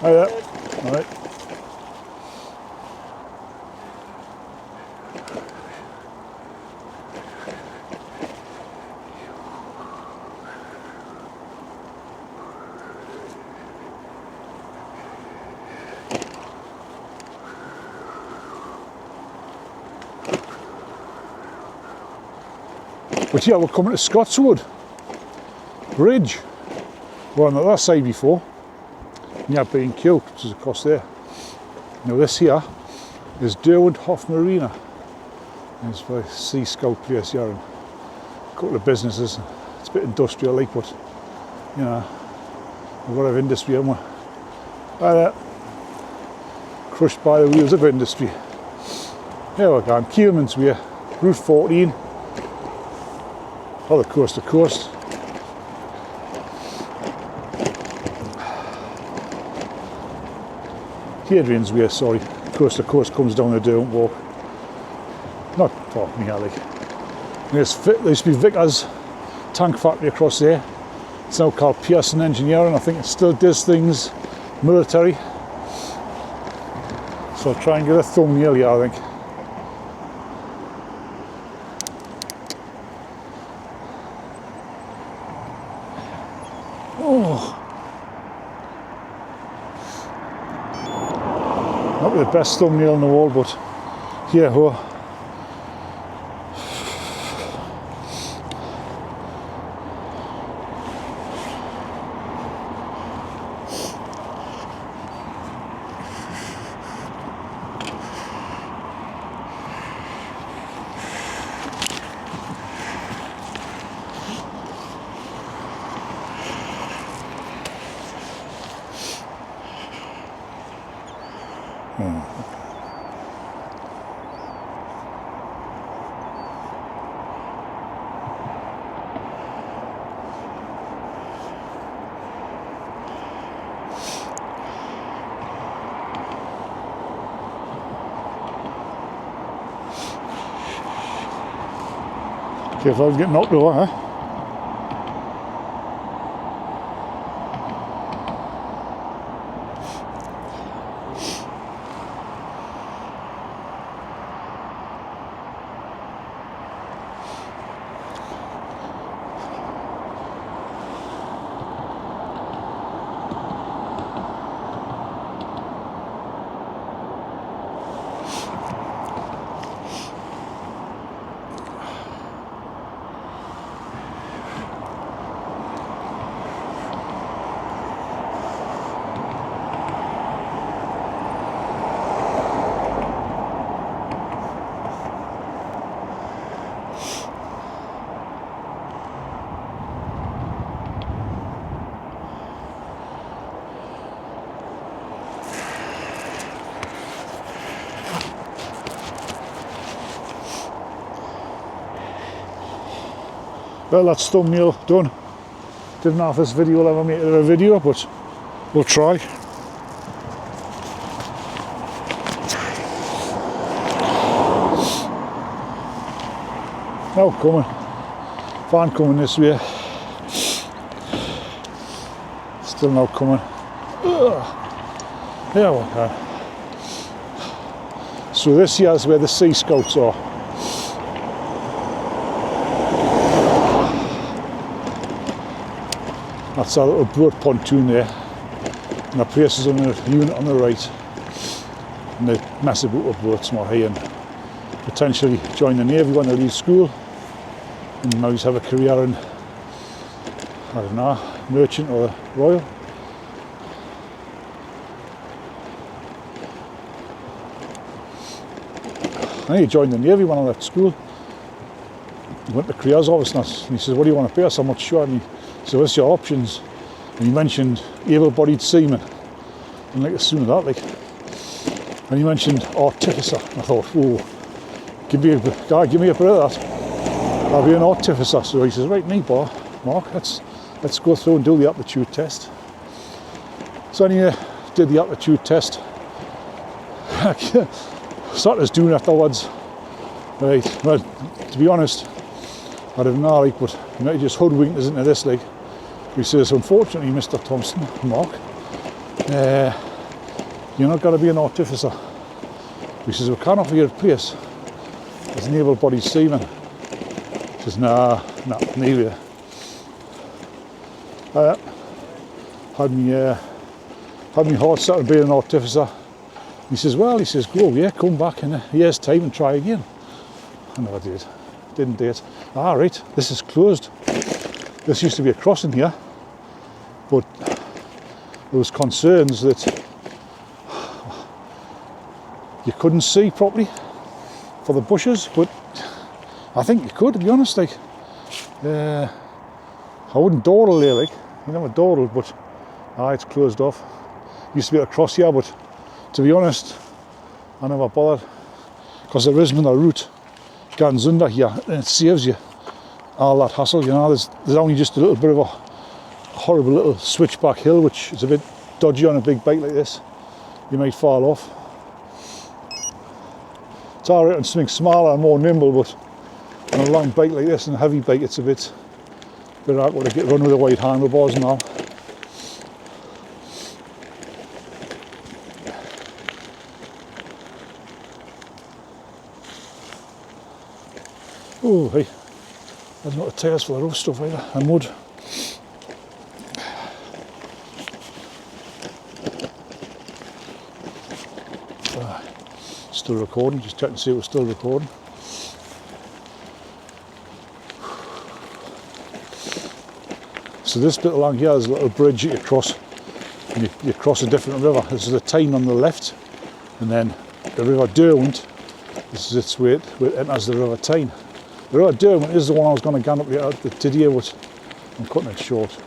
Hi there. All right. But yeah, we're coming to Scotswood Bridge. We're on the other side before. Yeah, B&Q, which is across there. Now this here is Derwent Hoff Marina. It's a Sea Scout place here and a couple of businesses. It's a bit industrial like, but you know, we've got to have industry, haven't we? Right there. Crushed by the wheels of industry. Here we go, Keelman's Way, Route 14. Oh, the coast to coast. Hadrian's Way, sorry. Coast to coast comes down the Derwent Walk. Not far from here, like. There used to be Vickers tank factory across there. It's now called Pearson Engineering. I think it still does things military. So I'll try and get a thumbnail here, I think. Oh. Not the best thumbnail in the world, but here, oh. Careful of getting knocked over, huh? Well, that's thumbnail done. Didn't know if this video will ever make it a video, but we'll try. Now coming. Van coming this way. Still now coming. Yeah, we can. So this here is where the Sea Scouts are. That's our little boat pontoon there, and the place is on the unit on the right, and the massive boats more here, and potentially join the Navy when they leave school, and maybe have a career in, I don't know, merchant or royal. I think he joined the Navy when I left school. He went to careers office and he says, what do you want to pay us? I'm not sure. And so what's your options? And he mentioned able-bodied seamen. And like as soon as that, like, and he mentioned artificer. And I thought, oh, give me a bit of that. I'll be an artificer. So he says, right, neat, boy, Mark, let's go through and do the aptitude test. So anyway, did the aptitude test. Started doing afterwards. Right, well, to be honest, I don't know, like, but you might just hoodwink us into this, like. He says, unfortunately, Mr. Thompson, Mark, you're not going to be an artificer. He says, we can't offer you a place as an able-bodied seaman. He says, nah, neither. Had me heart set on being an artificer. He says, well, go, yeah, come back in a year's time and try again. I never did. Didn't do it. Ah, right, this is closed. This used to be a crossing here, but there was concerns that you couldn't see properly for the bushes, but I think you could, to be honest. Like, I wouldn't dawdle there, like, you never dawdled, but it's closed off. Used to be able to cross here, but to be honest, I never bothered, because there is another route going under here, and it saves you all that hassle. You know, there's only just a little bit of a horrible little switchback hill, which is a bit dodgy on a big bike like this. You might fall off. It's alright on something smaller and more nimble, but on a long bike like this and a heavy bike, it's a bit awkward to get run with the wide handlebars and all. Oh, hey. There's not the tyres for the rough stuff either, and mud. Still recording, just checking to see it was still recording. So this bit along here is a little bridge that you cross, and you cross a different river. This is the Tyne on the left, and then the River Derwent, this is its way it enters the River Tyne. The River Derwent is the one I was going to gun up today, but I'm cutting it short.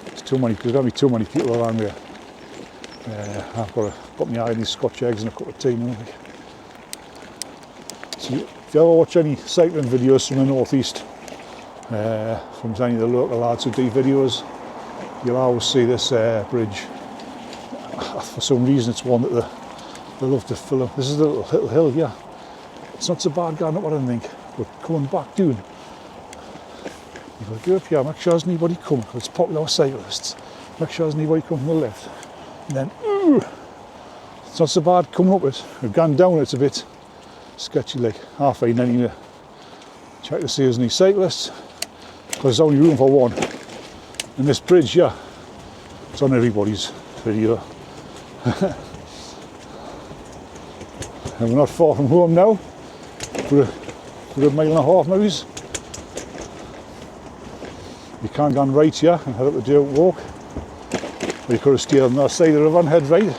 There's going to be too many people around here. I've got to put my eye on these Scotch eggs and a cup of tea now. So if you ever watch any cycling videos from the northeast, from any of the local lads who do videos, you'll always see this bridge. For some reason it's one that they love to fill up. This is a little hill here. It's not so bad going up, I don't think, but coming back down, You've got to go up here, make sure there's nobody coming, because it's popular with cyclists. Make sure there's nobody coming from the left. And then, it's not so bad coming up it. We've gone down, it's a bit sketchy, like half fine anyway. Check to see there's any cyclists, because there's only room for one. And this bridge here, it's on everybody's video. And we're not far from home now. We're a mile and a half maybe. You can't go on right here and head up the dirt walk. Or you could have stayed on the other side of the river and head right.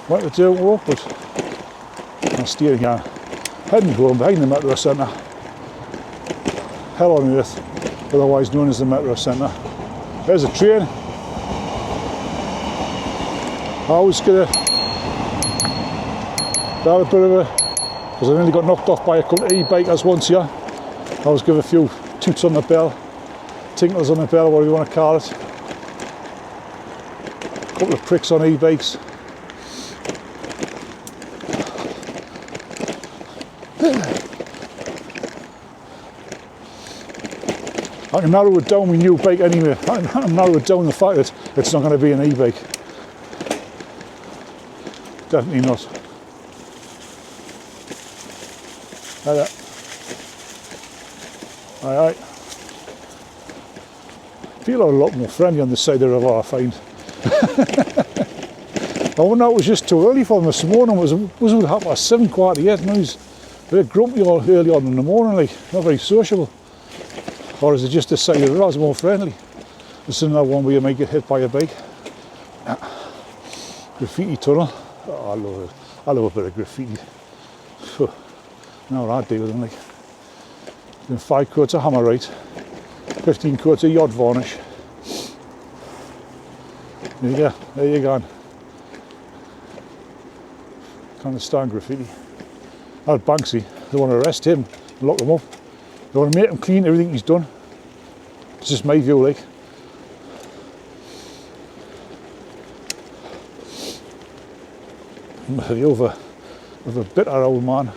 Went the dirt walk, but I'm steering here. Heading home behind the Metro Centre. Hell on earth, otherwise known as the Metro Centre. There's a train. I was gonna a bit of a, because I nearly got knocked off by a couple of e-bikers once here. I was give a few toots on the bell, tinkles on the bell, whatever you want to call it. A couple of pricks on e-bikes. I can narrow it down with new bike anyway. I can narrow it down the fact that it's not going to be an e-bike. Definitely not. Aye. Feel a lot more friendly on this side of the river, I find. I wonder if it was just too early for them this morning. It was about 7:15, 7:45, and I was very grumpy all early on in the morning, like, not very sociable. Or is it just this side of the river is more friendly? This is another one where you might get hit by a bike. Graffiti tunnel. Oh, I love it. I love a bit of graffiti. Now what I do with them, like, then 5 coats of hammerite, 15 coats of yod varnish. There you go, there you go. Can't stand graffiti. That Banksy, they want to arrest him, lock him up. They want to make him clean everything he's done. It's just my view, like. The view of a bitter old man.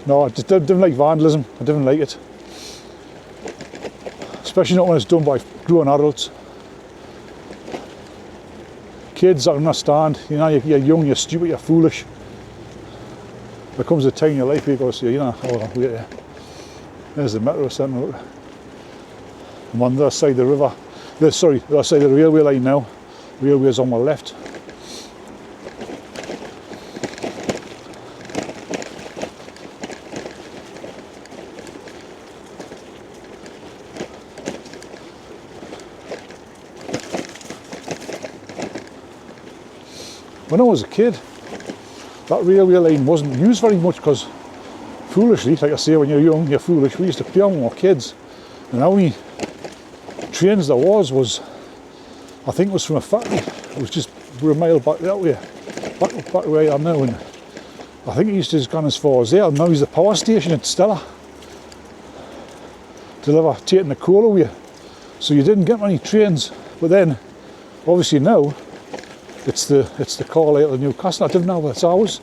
No, I just didn't like vandalism. I didn't like it. Especially not when it's done by grown adults. Kids, I understand. You know, you're young, you're stupid, you're foolish. There comes a time in your life where you've got to say, you know, hold on, wait there. There's the Metro Centre, look. I'm on the other side of the river. Sorry, the other side of the railway line now. The railway's on my left. When I was a kid, that railway line wasn't used very much because, foolishly, like I say, when you're young, you're foolish. We used to play on when we were kids, and how many trains there was, I think it was from a factory. It was just, we're a mile back that way, back where I am now, and I think it used to have gone as far as there, and now there's the power station at Stella. Deliver, taking the coal away. So you didn't get many trains, but then, obviously now, it's the Carlisle to Newcastle. I didn't know that's ours.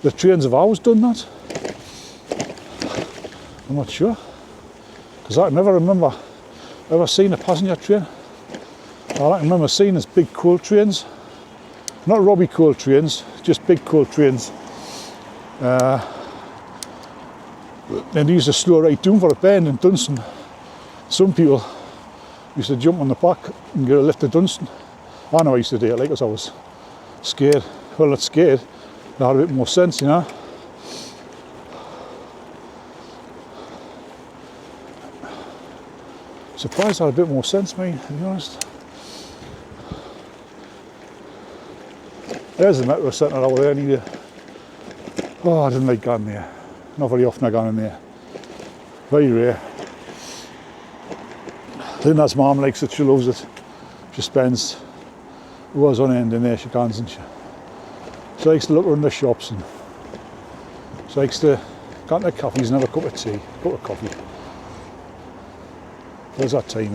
The trains have always done that. I'm not sure, because I can never remember ever seeing a passenger train. All I can remember seeing is big coal trains, not Robbie coal trains, just big coal trains. And they used to slow right down for a bend in Dunstan. Some people used to jump on the back and get a lift to Dunstan. I know I used to do it, like, because I was scared. Well, not scared, I had a bit more sense, you know. Surprised I had a bit more sense, mate, to be honest. There's the Metro Centre over there anyway. Oh, I didn't like going there. Not very often I go in there. Very rare. I think that's Mum likes it, she loves it. She spends hours on end in there, she can, and she likes to look around the shops, and she likes to go into cafes and have a cup of tea, a cup of coffee. There's that time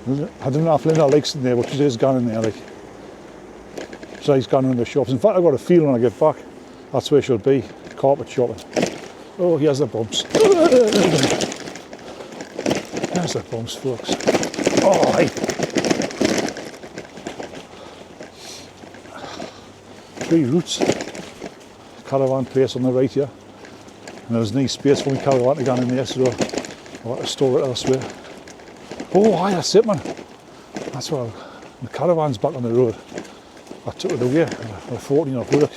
in. I don't know if Linda likes it there, but she has gone in there, like. She likes going around the shops. In fact, I've got a feeling when I get back, That's where she'll be, carpet shopping. Oh, here's the bumps. There's the bumps, folks. Oh, hey. Three routes. Caravan place on the right here. And there's no space for my caravan to go in there, so I'll have to store it elsewhere. Oh, aye, that's it, man. That's what the caravan's back on the road. I took it away for 14 off work.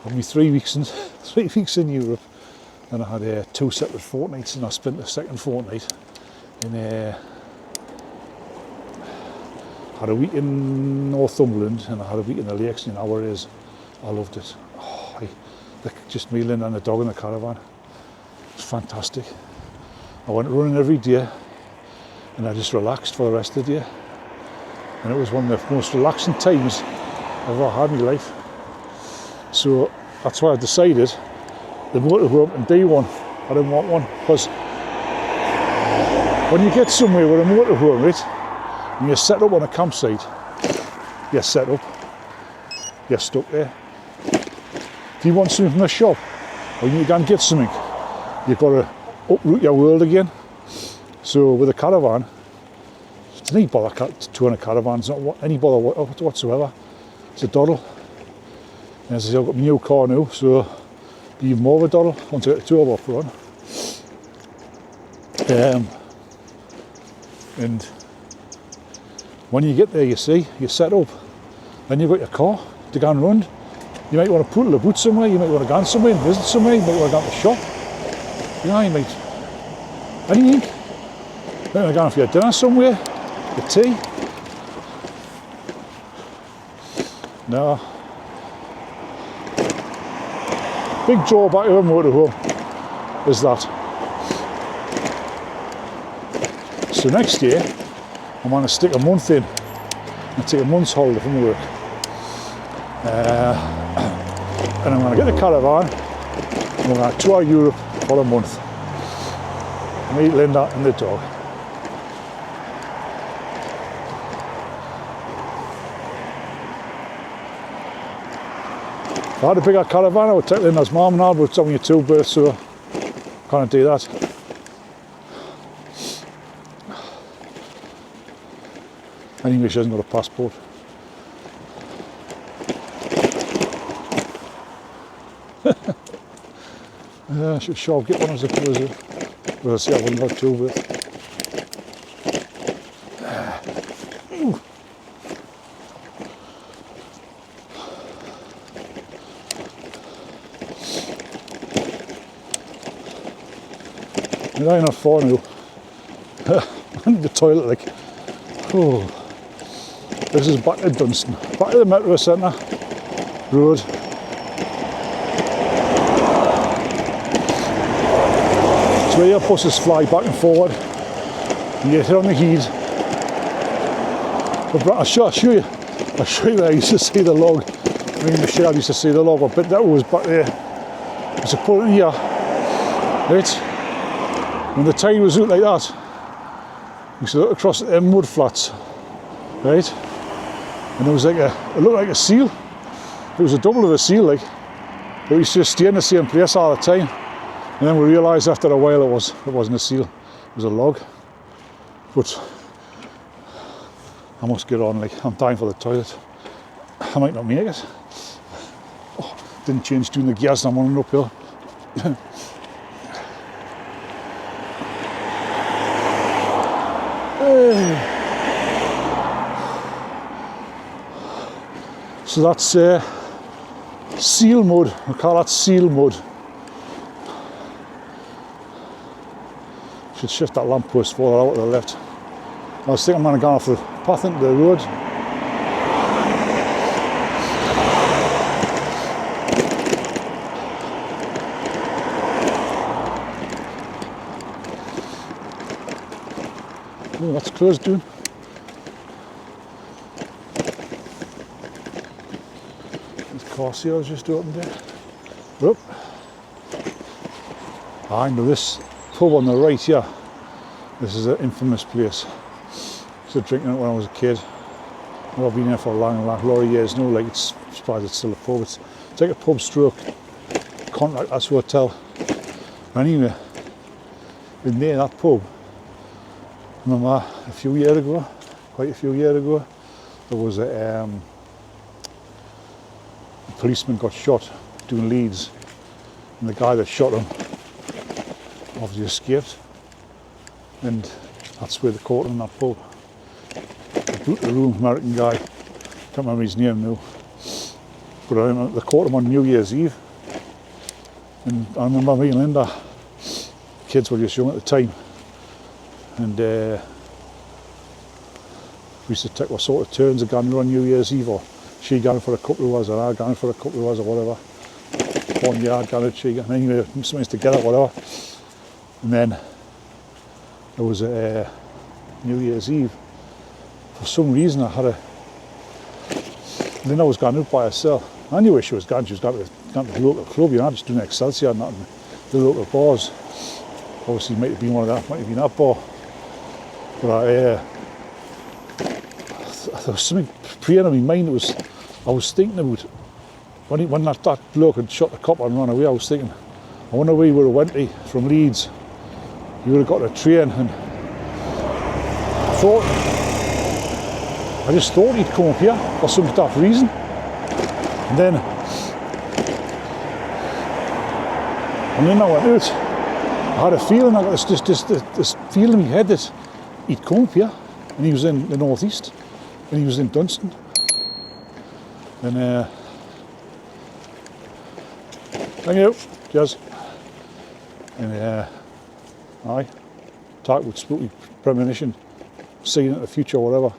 I had me 3 weeks in Europe, and I had 2 separate fortnights, and I spent the second fortnight in had a week in Northumberland, and I had a week in the lakes. You know where it is. I loved it. Oh, just me, Linda, and the dog in the caravan. It was fantastic. I went running every day, and I just relaxed for the rest of the day. And it was one of the most relaxing times I've ever had in my life. So that's why I decided the motorhome and D1. I didn't want one, because when you get somewhere with a motorhome, right, and you're set up on a campsite, you're set up, you're stuck there. If you want something from the shop, or you can get something, you've got to uproot your world again. So with a caravan, it's no bother touring a caravan, it's not any bother whatsoever. It's a doddle. And as I say, I've got my new car now, so even more of a doddle once I get the turbo put on. And when you get there, you see, you're set up. Then you've got your car to go and run. You might want to put a boot somewhere, you might want to go somewhere and visit somewhere, you might want to go to the shop. You know, you might, anything. You might want to go for your dinner somewhere, your tea. No. Big drawback of a motorhome is that. So next year, I'm going to stick a month in and take a month's holiday from work. And I'm going to get the caravan and we're going to tour Europe for a month. Meet Linda and the dog. If I had a bigger caravan, I would take Linda's mum and all, but it's only a 2-berth, so I can't do that. Anyway, she hasn't got a passport. I should sure get one as a closer. But I see I wouldn't have 2-berth. I'm not far now. I need the toilet, like. Oh. This is back to Dunstan, back to the Metro Centre Road. It's where your buses fly back and forward. You get hit on the heat. But I'll show you where I used to see the log. I mean, the shed I used to see the log, but that was back there. It's a pull in here, right? When the tide was out like that, you used to look across at them mud flats, right? And there was like it looked like a seal. It was a double of a seal, like. But we used to stay in the same place all the time. And then we realised after a while it wasn't a seal, it was a log. But I must get on, like, I'm dying for the toilet. I might not make it. Oh, didn't change doing the gears, I'm running uphill. So that's seal mud, we call that seal mud. Should shift that lamppost further out to the left. I was thinking I'm going to go off the path into the road. Oh, that's closed down. Car sales just opened there. Whoop. I know this pub on the right here. This is an infamous place. I used to drink in it when I was a kid. I've been here for a long lot of years now. Like, it's surprised it's still a pub. It's It's like a pub stroke contract, that's hotel. Anyway, in there, that pub, I remember a few years ago, quite a few years ago, there was a policeman got shot doing Leeds, and the guy that shot him obviously escaped, and that's where they caught him in that pub. The room, American guy, can't remember his name now, but I remember they caught him on New Year's Eve, and I remember me and Linda, kids were just young at the time, and we used to take what sort of turns of going on New Year's Eve, or she going for a couple of hours and I going for a couple of hours or whatever. 1 yard going, she going, anyway, something's together, whatever. And then there was a New Year's Eve. For some reason Linda was going out by herself. I knew where she was going to the local club, you know, just doing Excelsior and nothing, the local bars. Obviously it might have been one of that, might have been that bar. But there was something preying on my mind. I was thinking about when that bloke had shot the copper and run away. I was thinking, I wonder where he would have went to from Leeds. He would have got a train, and I just thought he'd come up here for some daft reason. And then I went out. I had a feeling, I got this feeling in my head that he'd come up here, and he was in the northeast, and he was in Dunstan. And thank you, cheers. And talk about spooky premonition, seeing in the future or whatever.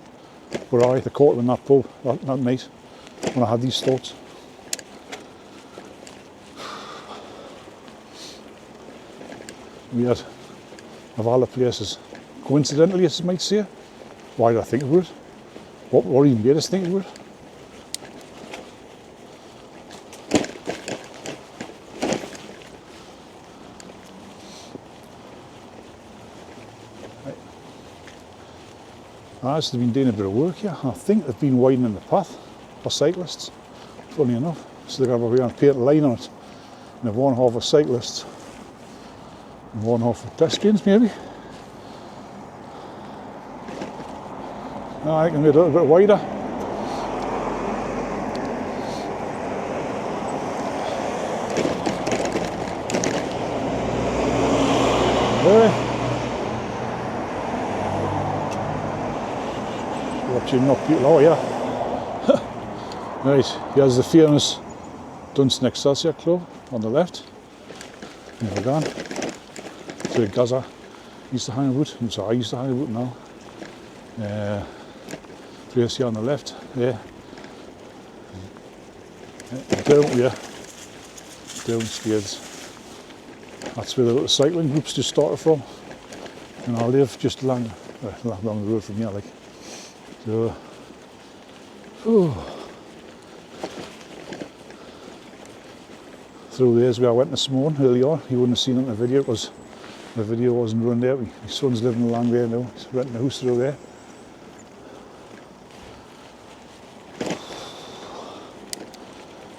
But they caught him in that pub that night when I had these thoughts. Weird, of all the places. Coincidentally, as you might say, why did I think about it? What even made us think about it? I just have been doing a bit of work here. I think they've been widening the path for cyclists, funny enough. So they're going to paint a line on it. And they've one half for cyclists and one half for pedestrians, maybe. I can make it a little bit wider. There. Watching up people, oh yeah. Right, here's the famous Dunstan Excelsior Club on the left. There we're gone. So the Gaza used to hang about, and so I used to hang about now. Place here on the left, there. Downstairs. That's where the little cycling groups just started from. And I live just along the road from here, like. So, through there's where I went this morning earlier. You wouldn't have seen it in the video because the video wasn't run there. My son's living along there now. He's renting a house through there.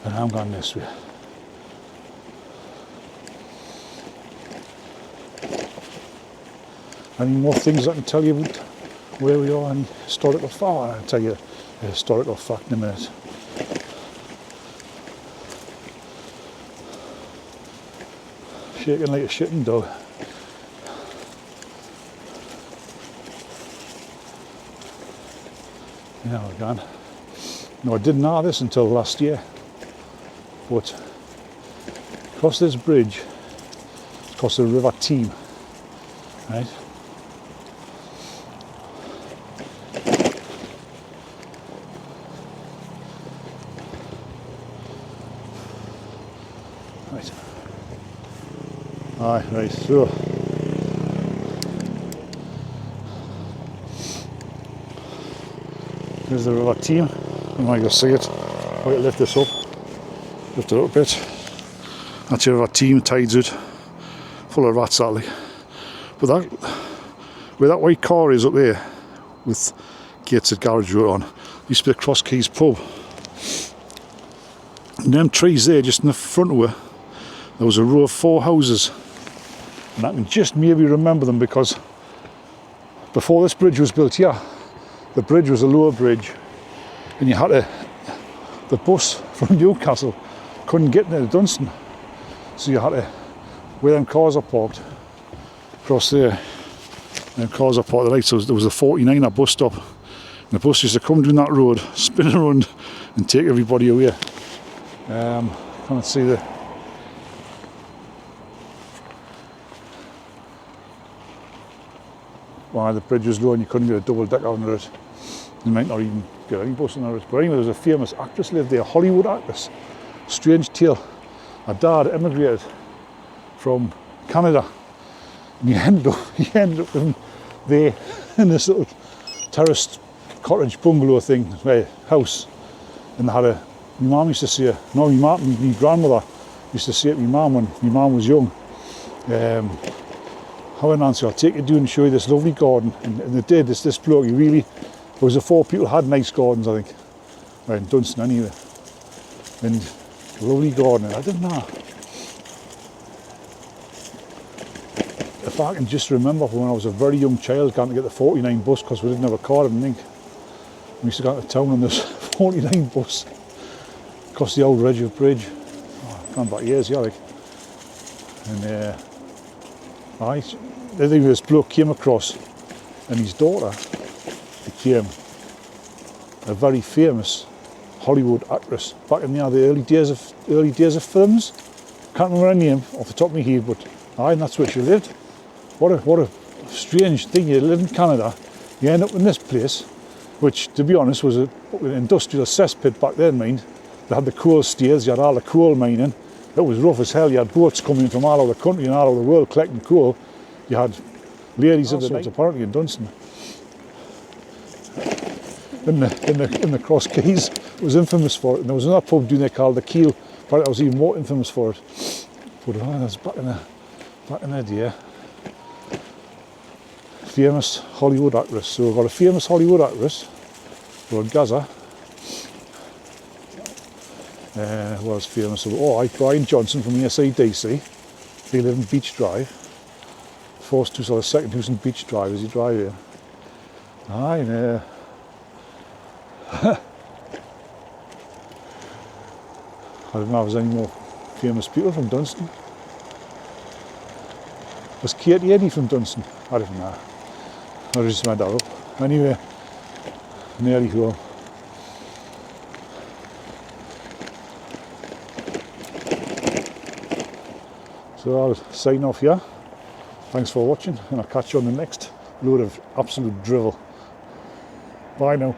And I'm going this way. Any more things I can tell you about where we are, any historical fact? I'll tell you a historical fact in a minute. Shaking like a shitting dog. Yeah, we're gone. No, I didn't know this until last year, but across this bridge, across the River Team, right? Right, so here's the River Team. You might go see it. I'll lift this up, lift it up a bit. That's your River Team, tides out, full of rats sadly. But that, where that white car is up there, with gates at Garage Road on, used to be the Cross Keys pub. And them trees there, just in the front of it, there was a row of 4 houses. And I can just maybe remember them because before this bridge was built here, the bridge was a lower bridge, and you had the bus from Newcastle couldn't get into Dunstan, so you had to, where them cars are parked, across there, them cars are parked right, so there was a 49 at bus stop, and the bus used to come down that road, spin around and take everybody away. Can't see the why the bridge was low and you couldn't get a double decker under it. You might not even get any bus under it. But anyway, there was a famous actress lived there, Hollywood actress. Strange tale. Her dad emigrated from Canada, and he ended up in there in this little terraced cottage bungalow thing, house. And they had my mum used to say, no, my grandmother used to say to my mum when my mum was young, how an answer, I'll take you down and show you this lovely garden. And they did, this bloke, he really, there was 4 people had nice gardens, I think. Right, in Dunstan anyway. And a lovely garden, I didn't know. If I can just remember when I was a very young child going to get the 49 bus because we didn't have a car, I think. We used to go to town on this 49 bus across the old Redwood Bridge. Oh, gone back years, yeah, like. And I think this bloke came across, and his daughter became a very famous Hollywood actress back in the early days of films. Can't remember her name off the top of my head, but and that's where she lived. What a strange thing! You live in Canada, you end up in this place, which, to be honest, was an industrial cesspit back then. Mind, they had the coal stairs, you had all the coal mining. It was rough as hell. You had boats coming from all over the country and all over the world collecting coal. You had ladies of the night apparently in Dunstan. In the Cross Keys, it was infamous for it. And there was another pub down there called the Keel. Apparently that was even more infamous for it. But that's back in the day. Famous Hollywood actress. So we've got a famous Hollywood actress, called Gaza. Who was famous? Brian Johnson from the SADC. He lived in Beach Drive. First two, or second house in Beach Drive as you drive here. I don't know if there's any more famous people from Dunstan. Was Katie Eddy from Dunstan? I don't know. I just made that up. Anyway, nearly home. So I'll sign off here. Thanks for watching, and I'll catch you on the next load of absolute drivel. Bye now.